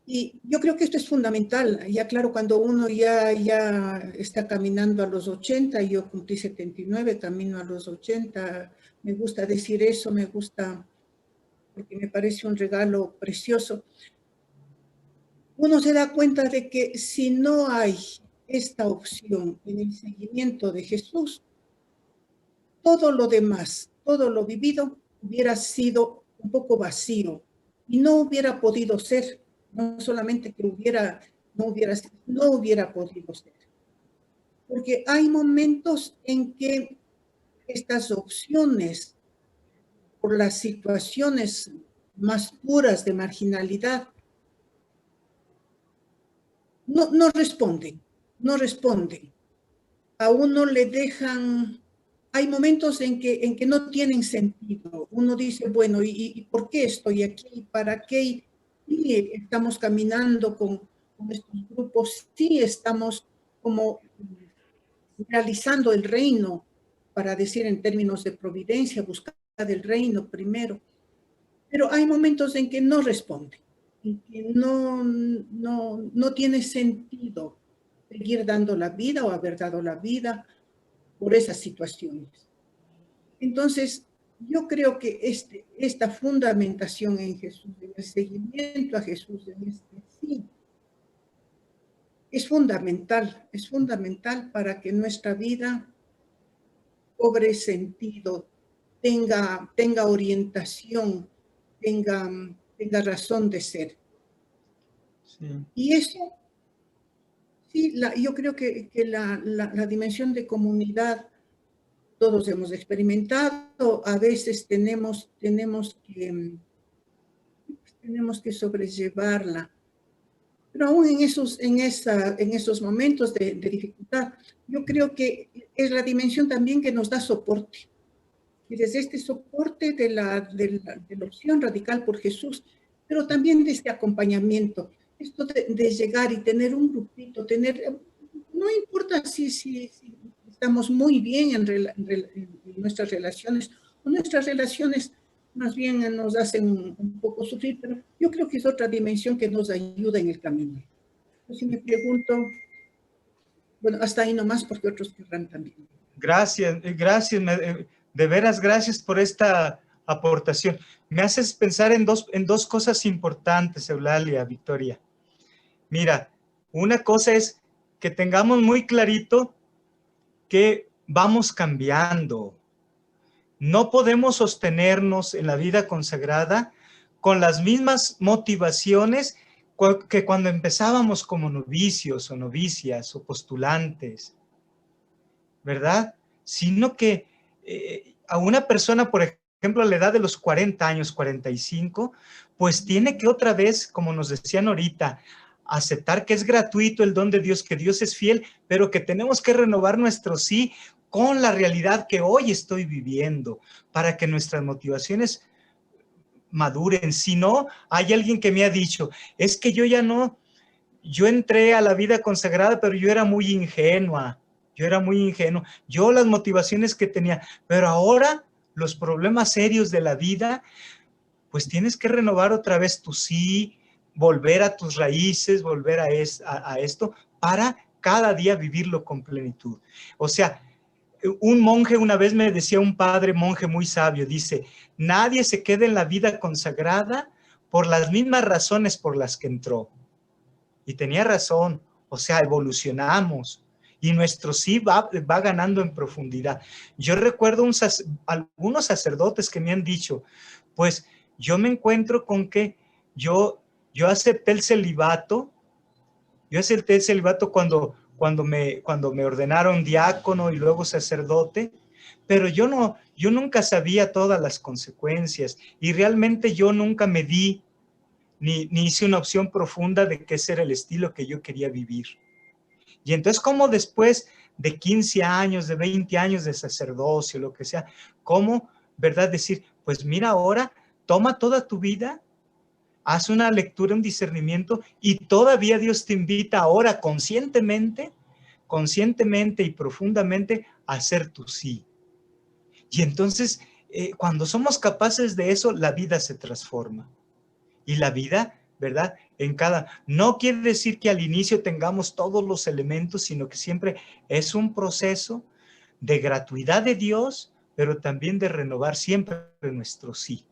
Y yo creo que esto es fundamental. Ya claro, cuando uno ya está caminando a los 80, yo cumplí 79, camino a los 80, me gusta decir eso, me gusta porque me parece un regalo precioso. Uno se da cuenta de que si no hay esta opción en el seguimiento de Jesús, todo lo demás, todo lo vivido hubiera sido un poco vacío y no hubiera podido ser. No solamente que no hubiera podido ser. Porque hay momentos en que estas opciones, por las situaciones más puras de marginalidad, no responden. A uno le dejan, hay momentos en que no tienen sentido. Uno dice, bueno, ¿y por qué estoy aquí? ¿Para qué? Sí, estamos caminando con estos grupos, sí estamos como realizando el reino, para decir en términos de providencia, buscar el reino primero. Pero hay momentos en que no responde, en que no tiene sentido seguir dando la vida o haber dado la vida por esas situaciones. Entonces, yo creo que esta fundamentación en Jesús, en el seguimiento a Jesús, en este sí, es fundamental para que nuestra vida cobre sentido, tenga orientación, tenga razón de ser. Sí. Y eso, sí, yo creo que la dimensión de comunidad, todos hemos experimentado, a veces tenemos que sobrellevarla. Pero aún en esos momentos de dificultad, yo creo que es la dimensión también que nos da soporte. Y desde este soporte de la opción radical por Jesús, pero también de este acompañamiento, esto de llegar y tener un grupito, no importa si estamos muy bien en nuestras relaciones, o nuestras relaciones más bien nos hacen un poco sufrir, pero yo creo que es otra dimensión que nos ayuda en el camino. Si me pregunto, bueno, hasta ahí nomás porque otros querrán también. Gracias, de veras, gracias por esta aportación. Me haces pensar en dos cosas importantes, Eulalia, Victoria. Mira, una cosa es que tengamos muy clarito que vamos cambiando. No podemos sostenernos en la vida consagrada con las mismas motivaciones que cuando empezábamos como novicios o novicias o postulantes, ¿verdad? Sino que a una persona, por ejemplo, a la edad de los 40 años, 45, pues tiene que otra vez, como nos decían ahorita, aceptar que es gratuito el don de Dios, que Dios es fiel, pero que tenemos que renovar nuestro sí con la realidad que hoy estoy viviendo, para que nuestras motivaciones maduren. Si no, hay alguien que me ha dicho, es que yo entré a la vida consagrada, pero yo era muy ingenua, yo las motivaciones que tenía, pero ahora los problemas serios de la vida, pues tienes que renovar otra vez tu sí, volver a tus raíces, volver a esto, para cada día vivirlo con plenitud. O sea, un monje, una vez me decía un padre monje muy sabio, dice, nadie se queda en la vida consagrada por las mismas razones por las que entró. Y tenía razón, o sea, evolucionamos y nuestro sí va ganando en profundidad. Yo recuerdo algunos sacerdotes que me han dicho, pues yo me encuentro con que yo acepté el celibato, cuando me ordenaron diácono y luego sacerdote, pero yo nunca sabía todas las consecuencias y realmente yo nunca me di ni hice una opción profunda de qué era el estilo que yo quería vivir. Y entonces, como después de 15 años, de 20 años de sacerdocio, lo que sea, ¿cómo, verdad? Decir, pues mira, ahora toma toda tu vida, haz una lectura, un discernimiento, y todavía Dios te invita ahora conscientemente y profundamente a hacer tu sí. Y entonces, cuando somos capaces de eso, la vida se transforma. Y la vida, ¿verdad? No quiere decir que al inicio tengamos todos los elementos, sino que siempre es un proceso de gratuidad de Dios, pero también de renovar siempre nuestro sí,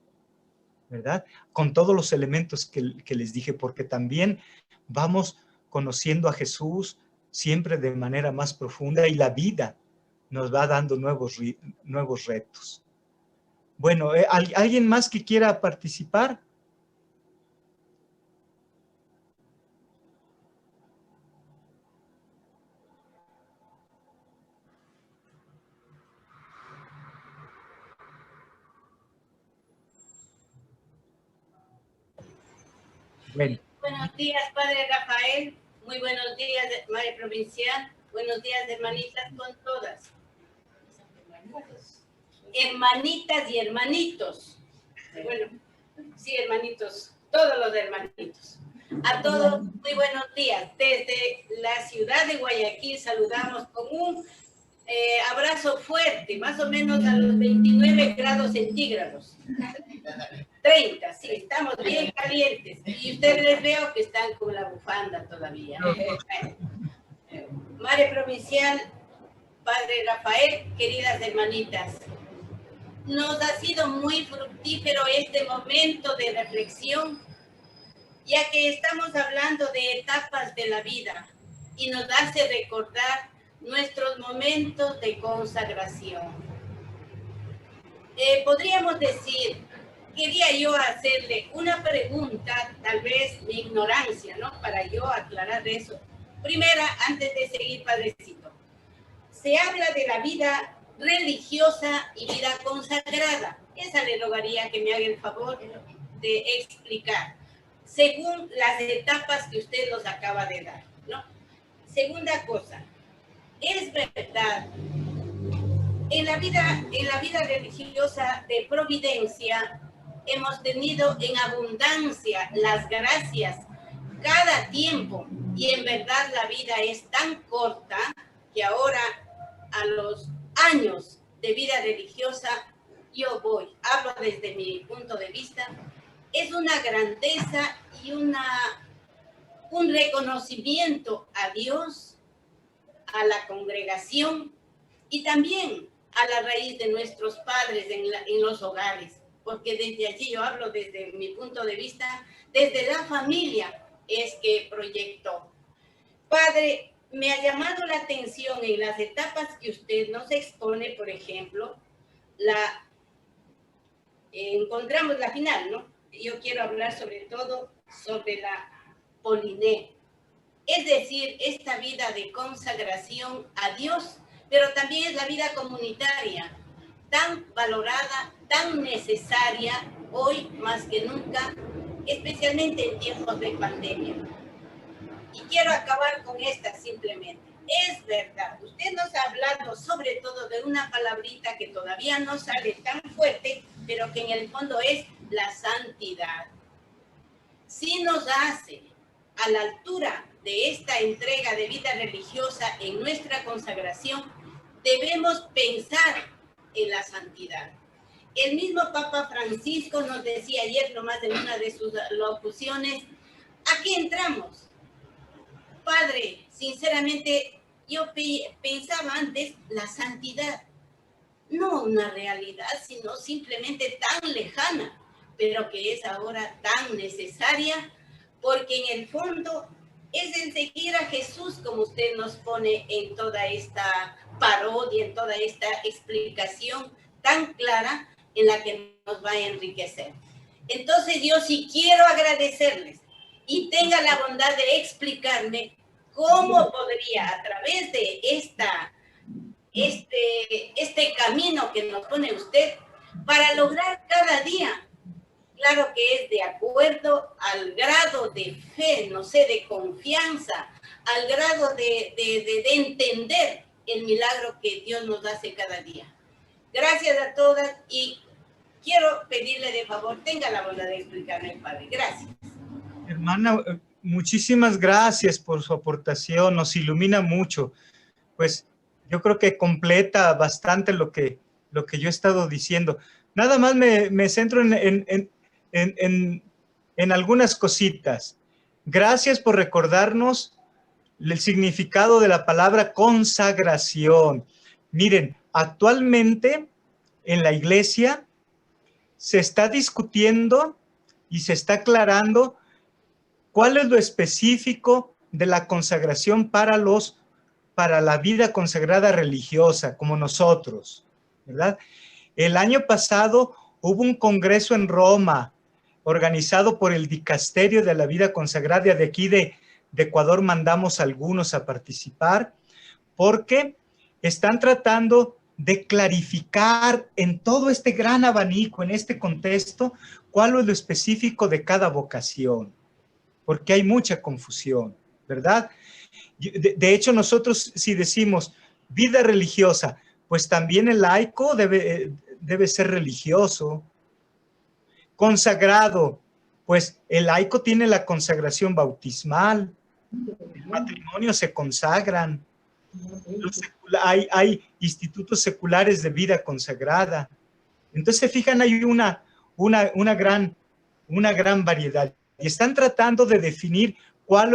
¿verdad? Con todos los elementos que les dije, porque también vamos conociendo a Jesús siempre de manera más profunda y la vida nos va dando nuevos retos. Bueno, ¿alguien más que quiera participar? Bueno. Buenos días, Padre Rafael. Muy buenos días, Madre Provincial. Buenos días, hermanitas con todas. Hermanitas y hermanitos. Bueno, sí, hermanitos, todos los hermanitos. A todos, muy buenos días. Desde la ciudad de Guayaquil saludamos con un abrazo fuerte, más o menos a los 29 grados centígrados. 30, sí, estamos bien calientes. Y ustedes les veo que están con la bufanda todavía. Madre Provincial, Padre Rafael, queridas hermanitas. Nos ha sido muy fructífero este momento de reflexión, ya que estamos hablando de etapas de la vida y nos hace recordar nuestros momentos de consagración. Podríamos decir, quería yo hacerle una pregunta, tal vez mi ignorancia, ¿no? Para yo aclarar eso. Primera, antes de seguir, Padrecito. Se habla de la vida religiosa y vida consagrada. Esa le rogaría que me haga el favor de explicar, según las etapas que usted nos acaba de dar, ¿no? Segunda cosa, es verdad, en la vida religiosa de Providencia hemos tenido en abundancia las gracias cada tiempo, y en verdad la vida es tan corta que ahora a los años de vida religiosa yo hablo desde mi punto de vista, es una grandeza y un reconocimiento a Dios, a la congregación y también a la raíz de nuestros padres en los hogares, porque desde allí yo hablo desde mi punto de vista, desde la familia es que proyectó. Padre, me ha llamado la atención en las etapas que usted nos expone, por ejemplo, encontramos la final, ¿no? Yo quiero hablar sobre todo sobre la Poliné, es decir, esta vida de consagración a Dios, pero también es la vida comunitaria, tan valorada, tan necesaria hoy más que nunca, especialmente en tiempos de pandemia. Y quiero acabar con esta simplemente. Es verdad, usted nos ha hablado sobre todo de una palabrita que todavía no sale tan fuerte, pero que en el fondo es la santidad. Si nos hace a la altura de esta entrega de vida religiosa en nuestra consagración, debemos pensar en la santidad. El mismo Papa Francisco nos decía ayer, nomás en una de sus locuciones, ¿a qué entramos? Padre, sinceramente, yo pensaba antes la santidad, no una realidad, sino simplemente tan lejana, pero que es ahora tan necesaria, porque en el fondo es el seguir a Jesús, como usted nos pone en toda esta parodia, en toda esta explicación tan clara en la que nos va a enriquecer. Entonces yo sí quiero agradecerles y tenga la bondad de explicarme cómo podría a través de este camino que nos pone usted para lograr cada día, claro que es de acuerdo al grado de fe, no sé, de confianza, al grado de entender el milagro que Dios nos hace cada día. Gracias a todas y quiero pedirle de favor, tenga la bondad de explicarme, Padre. Gracias. Hermana, muchísimas gracias por su aportación, nos ilumina mucho. Pues yo creo que completa bastante lo que yo he estado diciendo. Nada más me centro en algunas cositas. Gracias por recordarnos el significado de la palabra consagración. Miren, actualmente en la iglesia se está discutiendo y se está aclarando cuál es lo específico de la consagración para la vida consagrada religiosa, como nosotros, ¿verdad? El año pasado hubo un congreso en Roma, organizado por el Dicasterio de la Vida Consagrada. De aquí de Ecuador mandamos algunos a participar, porque están tratando de clarificar en todo este gran abanico, en este contexto, cuál es lo específico de cada vocación, porque hay mucha confusión, ¿verdad? De hecho, nosotros si decimos vida religiosa, pues también el laico debe ser religioso. Consagrado, pues el laico tiene la consagración bautismal, el matrimonio se consagran, hay institutos seculares de vida consagrada. Entonces, fijan, hay una gran variedad. Y están tratando de definir cuál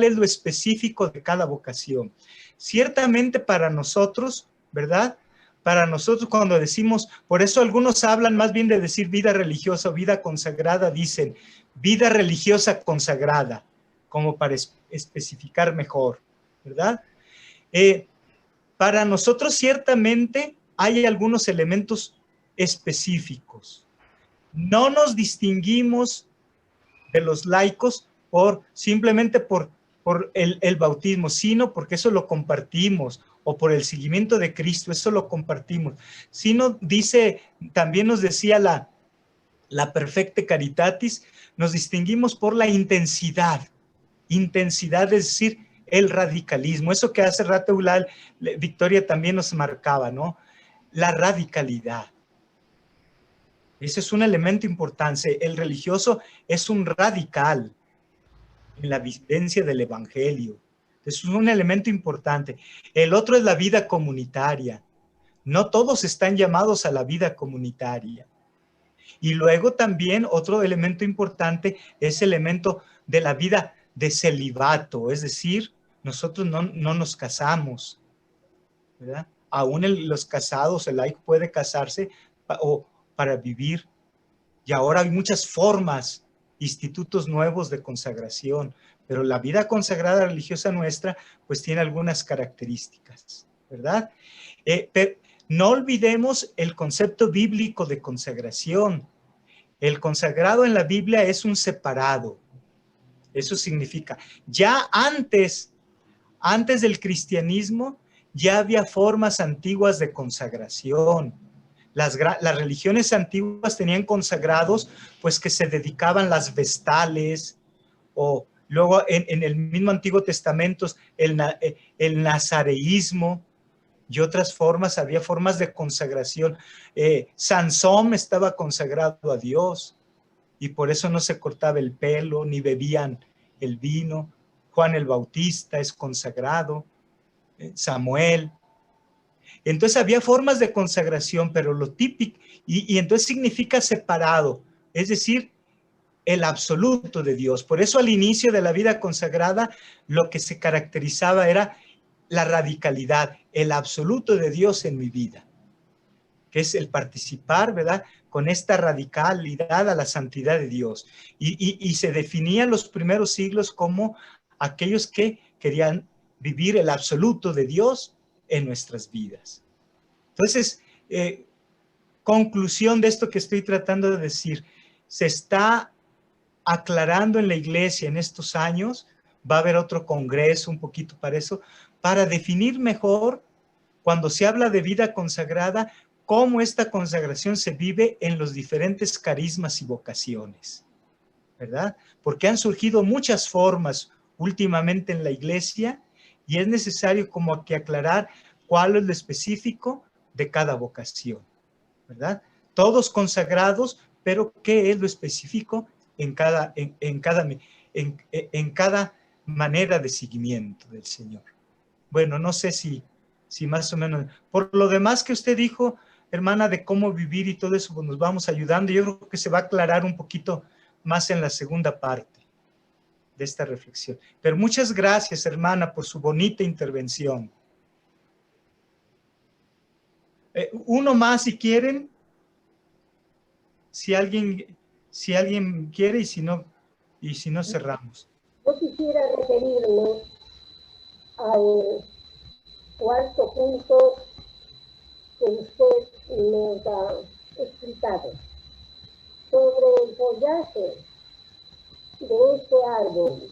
es lo específico de cada vocación. ciertamente para nosotros, ¿verdad? Para nosotros cuando decimos, por eso algunos hablan más bien de decir vida religiosa o vida consagrada, dicen vida religiosa consagrada, como para especificar mejor, ¿verdad? Para nosotros ciertamente hay algunos elementos específicos. No nos distinguimos de los laicos simplemente por el bautismo, sino porque eso lo compartimos, o por el seguimiento de Cristo, eso lo compartimos. Sino dice, también nos decía la Perfecta Caritatis, nos distinguimos por la intensidad, es decir, el radicalismo. Eso que hace rato Victoria también nos marcaba, ¿no? La radicalidad. Ese es un elemento importante. El religioso es un radical en la vivencia del evangelio. Eso es un elemento importante. El otro es la vida comunitaria. No todos están llamados a la vida comunitaria. Y luego también otro elemento importante es el elemento de la vida de celibato, es decir, nosotros no nos casamos, ¿verdad? Aún los casados, el laico puede casarse para vivir. Y ahora hay muchas formas, institutos nuevos de consagración, pero la vida consagrada religiosa nuestra pues tiene algunas características, ¿verdad? Pero no olvidemos el concepto bíblico de consagración. El consagrado en la Biblia es un separado. Eso significa, ya antes del cristianismo, ya había formas antiguas de consagración. Las religiones antiguas tenían consagrados, pues que se dedicaban las vestales, o luego en el mismo Antiguo Testamento, el nazareísmo y otras formas, había formas de consagración. Sansón estaba consagrado a Dios y por eso no se cortaba el pelo ni bebían el vino. Juan el Bautista es consagrado, Samuel. Entonces había formas de consagración, pero lo típico, y entonces significa separado, es decir, el absoluto de Dios. Por eso al inicio de la vida consagrada lo que se caracterizaba era la radicalidad, el absoluto de Dios en mi vida, que es el participar, ¿verdad?, con esta radicalidad a la santidad de Dios. Y se definían los primeros siglos como aquellos que querían vivir el absoluto de Dios en nuestras vidas. Entonces, conclusión de esto que estoy tratando de decir, se está aclarando en la iglesia en estos años, va a haber otro congreso un poquito para eso, para definir mejor, cuando se habla de vida consagrada, cómo esta consagración se vive en los diferentes carismas y vocaciones, ¿verdad? Porque han surgido muchas formas últimamente en la iglesia y es necesario como que aclarar cuál es lo específico de cada vocación, ¿verdad? Todos consagrados, pero ¿qué es lo específico en cada manera de seguimiento del Señor? Bueno, no sé si más o menos. Por lo demás que usted dijo, hermana, de cómo vivir y todo eso, pues nos vamos ayudando. Yo creo que se va a aclarar un poquito más en la segunda parte de esta reflexión. Pero muchas gracias, hermana, por su bonita intervención. Uno más, si quieren. Si alguien quiere, y si no cerramos. Yo quisiera referirme al cuarto punto que usted nos ha explicado sobre el follaje de este árbol.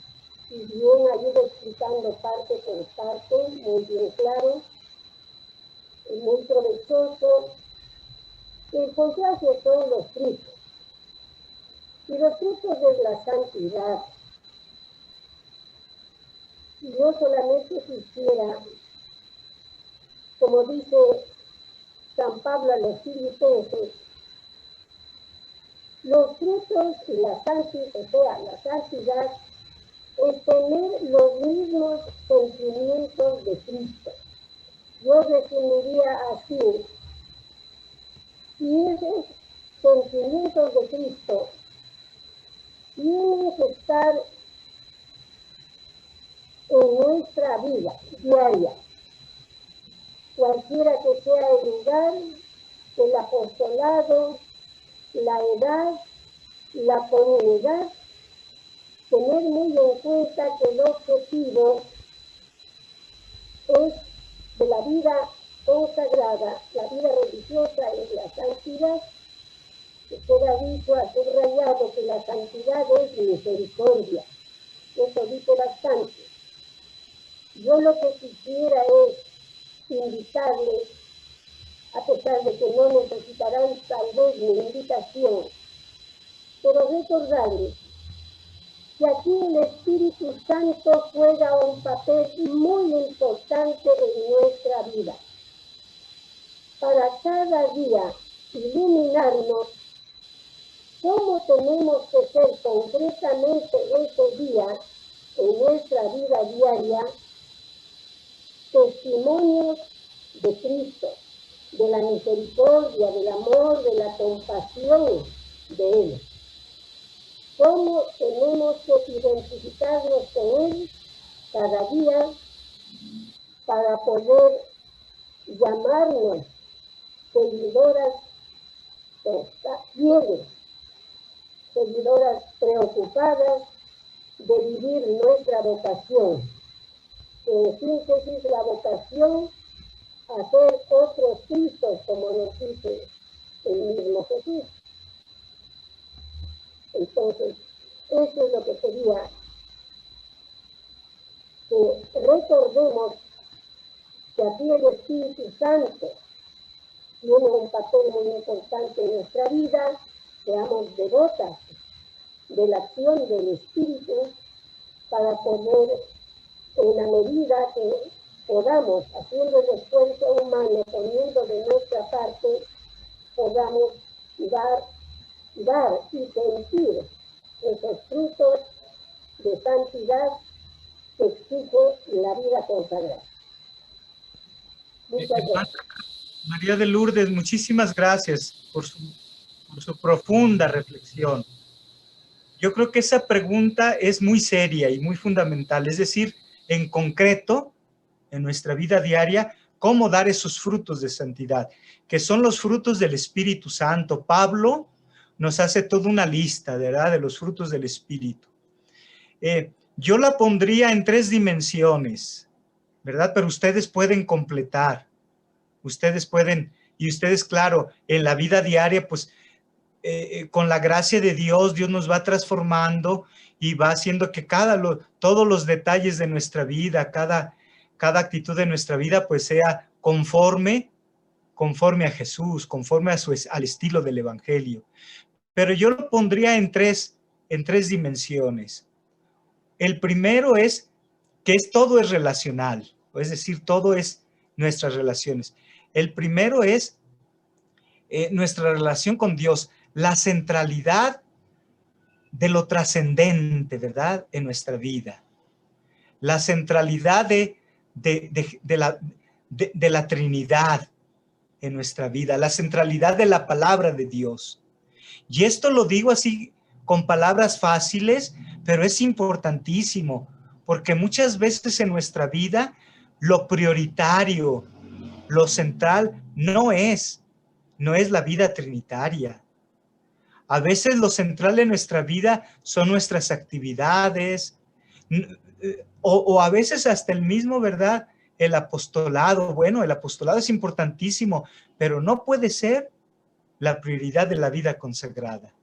Y bien ha ido explicando parte por parte, muy bien claro, muy provechoso. El follaje son los frutos. Y los frutos de la santidad. Yo solamente quisiera, como dice San Pablo a los Filipenses, los frutos y la santidad, o sea, la santidad, es tener los mismos sentimientos de Cristo. Yo resumiría así: si esos sentimientos de Cristo tienen que estar en nuestra vida diaria, cualquiera que sea el lugar, el apostolado, la edad, la comunidad, tener muy en cuenta que el objetivo es de la vida consagrada, la vida religiosa es la santidad. Usted ha dicho, ha subrayado que la santidad es misericordia. Eso dice bastante. Yo lo que quisiera es invitarles, a pesar de que no necesitarán tal vez mi invitación, pero recordarles que aquí el Espíritu Santo juega un papel muy importante en nuestra vida. Para cada día iluminarnos, ¿cómo tenemos que ser concretamente ese día en nuestra vida diaria? Testimonios de Cristo, de la misericordia, del amor, de la compasión de Él. ¿Cómo tenemos que identificarnos con Él cada día para poder llamarnos seguidoras fieles, seguidoras preocupadas de vivir nuestra vocación? En síntesis, la vocación a ser otros Cristos, como nos dice el mismo Jesús. Entonces, eso es lo que quería que recordemos, que aquí el Espíritu Santo tiene un papel muy importante en nuestra vida, seamos devotas de la acción del Espíritu para poder, en la medida que podamos, haciendo el esfuerzo humano, poniendo de nuestra parte, podamos dar y sentir esos frutos de santidad que exige la vida consagrada. Muchas gracias. María de Lourdes, muchísimas gracias por su profunda reflexión. Yo creo que esa pregunta es muy seria y muy fundamental, es decir, en concreto, en nuestra vida diaria, cómo dar esos frutos de santidad, que son los frutos del Espíritu Santo. Pablo nos hace toda una lista, ¿verdad?, de los frutos del Espíritu. Yo la pondría en 3 dimensiones, ¿verdad? Pero ustedes pueden completar, ustedes pueden, y ustedes, claro, en la vida diaria, pues, con la gracia de Dios, Dios nos va transformando y va haciendo que todos los detalles de nuestra vida, cada actitud de nuestra vida, pues sea conforme a Jesús, conforme al estilo del Evangelio. Pero yo lo pondría en tres dimensiones. El primero es que todo es relacional, es decir, todo es nuestras relaciones. El primero es nuestra relación con Dios, la centralidad de lo trascendente, ¿verdad?, en nuestra vida. La centralidad de la Trinidad en nuestra vida, la centralidad de la palabra de Dios. Y esto lo digo así con palabras fáciles, pero es importantísimo, porque muchas veces en nuestra vida lo prioritario, lo central, no es la vida trinitaria. A veces lo central en nuestra vida son nuestras actividades, o a veces hasta el mismo, ¿verdad?, el apostolado. Bueno, el apostolado es importantísimo, pero no puede ser la prioridad de la vida consagrada,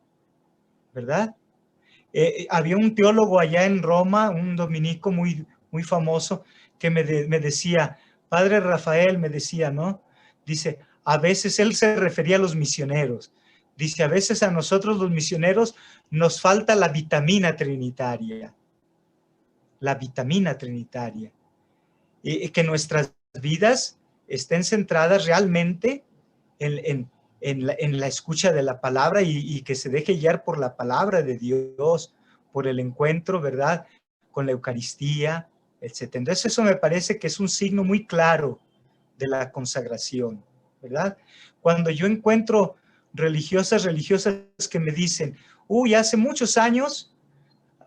¿verdad? Había un teólogo allá en Roma, un dominico muy, muy famoso, que me decía, Padre Rafael, me decía, ¿no? Dice, a veces él se refería a los misioneros. Dice, a veces a nosotros los misioneros nos falta la vitamina trinitaria. La vitamina trinitaria. Que nuestras vidas estén centradas realmente en la escucha de la palabra y que se deje guiar por la palabra de Dios, por el encuentro, ¿verdad?, con la Eucaristía, etc. Entonces eso me parece que es un signo muy claro de la consagración, ¿verdad? Cuando yo encuentro religiosas que me dicen, uy, hace muchos años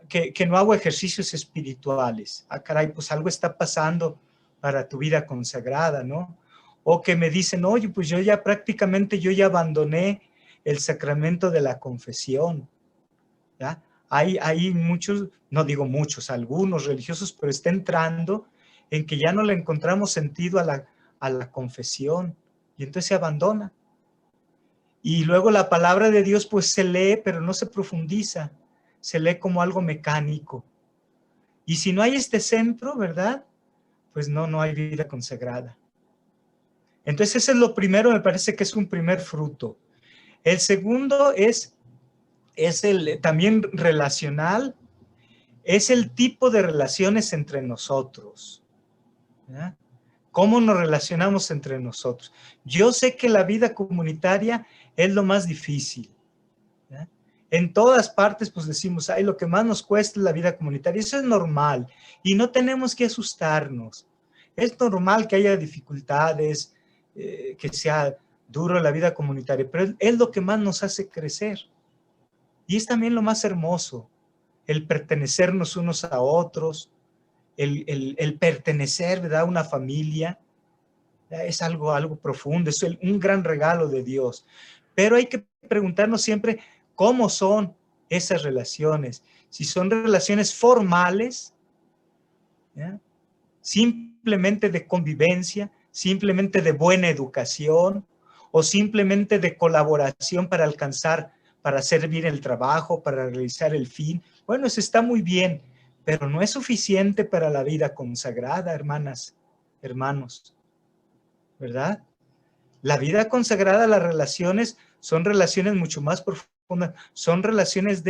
que no hago ejercicios espirituales. Ah, caray, pues algo está pasando para tu vida consagrada, ¿no? O que me dicen, oye, pues yo ya prácticamente, yo ya abandoné el sacramento de la confesión. ¿Ya? Hay muchos, no digo muchos, algunos religiosos, pero está entrando en que ya no le encontramos sentido a la confesión y entonces se abandona. Y luego la palabra de Dios pues se lee, pero no se profundiza, se lee como algo mecánico. Y si no hay este centro, ¿verdad? Pues no hay vida consagrada. Entonces ese es lo primero, me parece que es un primer fruto. El segundo es el también relacional, es el tipo de relaciones entre nosotros. ¿Ya? ¿Cómo nos relacionamos entre nosotros? Yo sé que la vida comunitaria es lo más difícil. ¿Ya? En todas partes pues decimos, ay, lo que más nos cuesta es la vida comunitaria. Eso es normal y no tenemos que asustarnos. Es normal que haya dificultades, que sea duro la vida comunitaria, pero es lo que más nos hace crecer. Y es también lo más hermoso, el pertenecernos unos a otros, el pertenecer, ¿verdad?, a una familia. Es algo profundo, es un gran regalo de Dios. Pero hay que preguntarnos siempre cómo son esas relaciones. Si son relaciones formales, ¿ya?, simplemente de convivencia, simplemente de buena educación, o simplemente de colaboración para alcanzar, para hacer bien el trabajo, para realizar el fin. Bueno, eso está muy bien, pero no es suficiente para la vida consagrada, hermanas, hermanos, ¿verdad? La vida consagrada, las relaciones, son relaciones mucho más profundas, son relaciones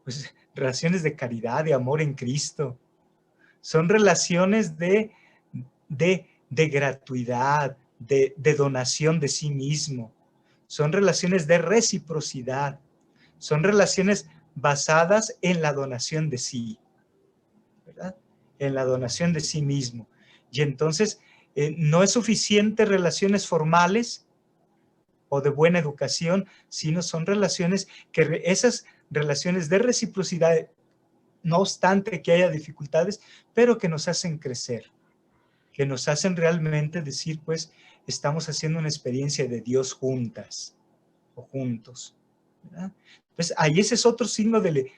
pues, relaciones de caridad, de amor en Cristo. Son relaciones de gratuidad, de donación de sí mismo. Son relaciones de reciprocidad. Son relaciones basadas en la donación de sí, ¿verdad? En la donación de sí mismo. Y entonces, no es suficiente relaciones formales o de buena educación, sino son relaciones que esas relaciones de reciprocidad, no obstante que haya dificultades, pero que nos hacen crecer, que nos hacen realmente decir, pues, estamos haciendo una experiencia de Dios juntas o juntos, ¿verdad? Pues ahí ese es otro signo de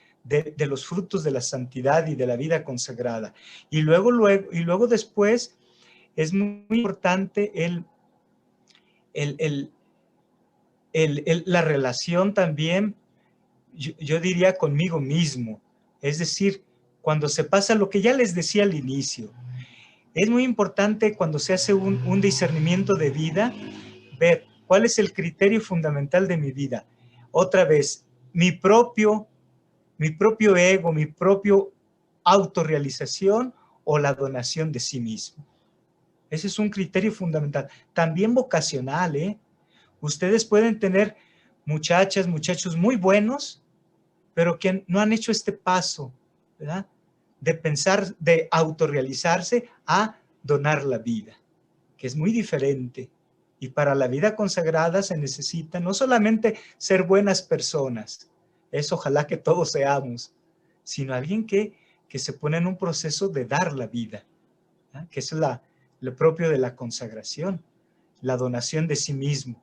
los frutos de la santidad y de la vida consagrada. Y luego después es muy importante la relación también, yo diría, conmigo mismo. Es decir, cuando se pasa lo que ya les decía al inicio, es muy importante cuando se hace un discernimiento de vida, ver cuál es el criterio fundamental de mi vida. Otra vez, mi propio ego, mi propio autorrealización o la donación de sí mismo. Ese es un criterio fundamental. También vocacional, ¿eh? Ustedes pueden tener muchachas, muchachos muy buenos, pero que no han hecho este paso, ¿verdad?, de pensar, de autorrealizarse a donar la vida, que es muy diferente. Y para la vida consagrada se necesita no solamente ser buenas personas, eso ojalá que todos seamos, sino alguien que se pone en un proceso de dar la vida, ¿verdad?, que es lo propio de la consagración, la donación de sí mismo.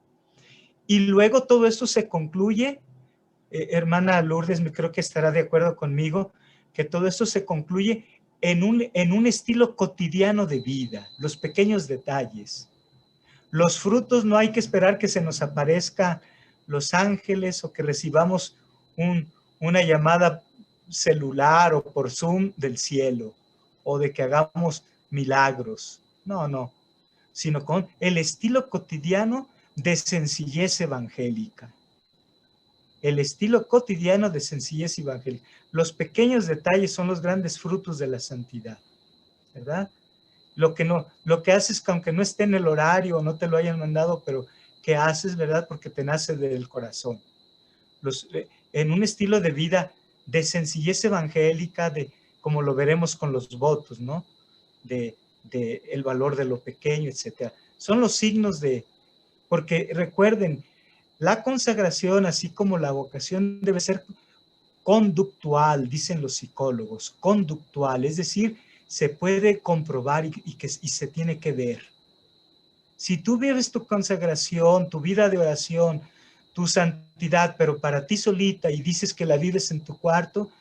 Y luego todo esto se concluye, hermana Lourdes, creo que estará de acuerdo conmigo, que todo esto se concluye en un estilo cotidiano de vida, los pequeños detalles. Los frutos no hay que esperar que se nos aparezca los ángeles o que recibamos una llamada celular o por Zoom del cielo o de que hagamos milagros. No, sino con el estilo cotidiano de sencillez evangélica. El estilo cotidiano de sencillez evangélica. Los pequeños detalles son los grandes frutos de la santidad, ¿verdad? Lo que haces, que aunque no esté en el horario o no te lo hayan mandado, pero que haces, ¿verdad?, porque te nace del corazón. En un estilo de vida de sencillez evangélica, como lo veremos con los votos, ¿no?, de el valor de lo pequeño, etcétera. Son los signos porque recuerden, la consagración, así como la vocación, debe ser conductual, dicen los psicólogos, conductual, es decir, se puede comprobar y se tiene que ver. Si tú vives tu consagración, tu vida de oración, tu santidad, pero para ti solita y dices que la vives en tu cuarto,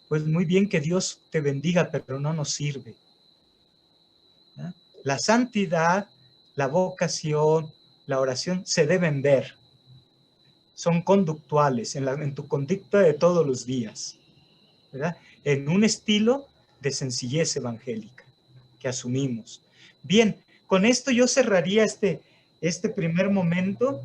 pues muy bien, que Dios te bendiga, pero no nos sirve. ¿Eh? La santidad, la vocación, la oración se deben ver. Son conductuales en tu conducta de todos los días, ¿verdad? En un estilo de sencillez evangélica que asumimos. Bien, con esto yo cerraría este primer momento.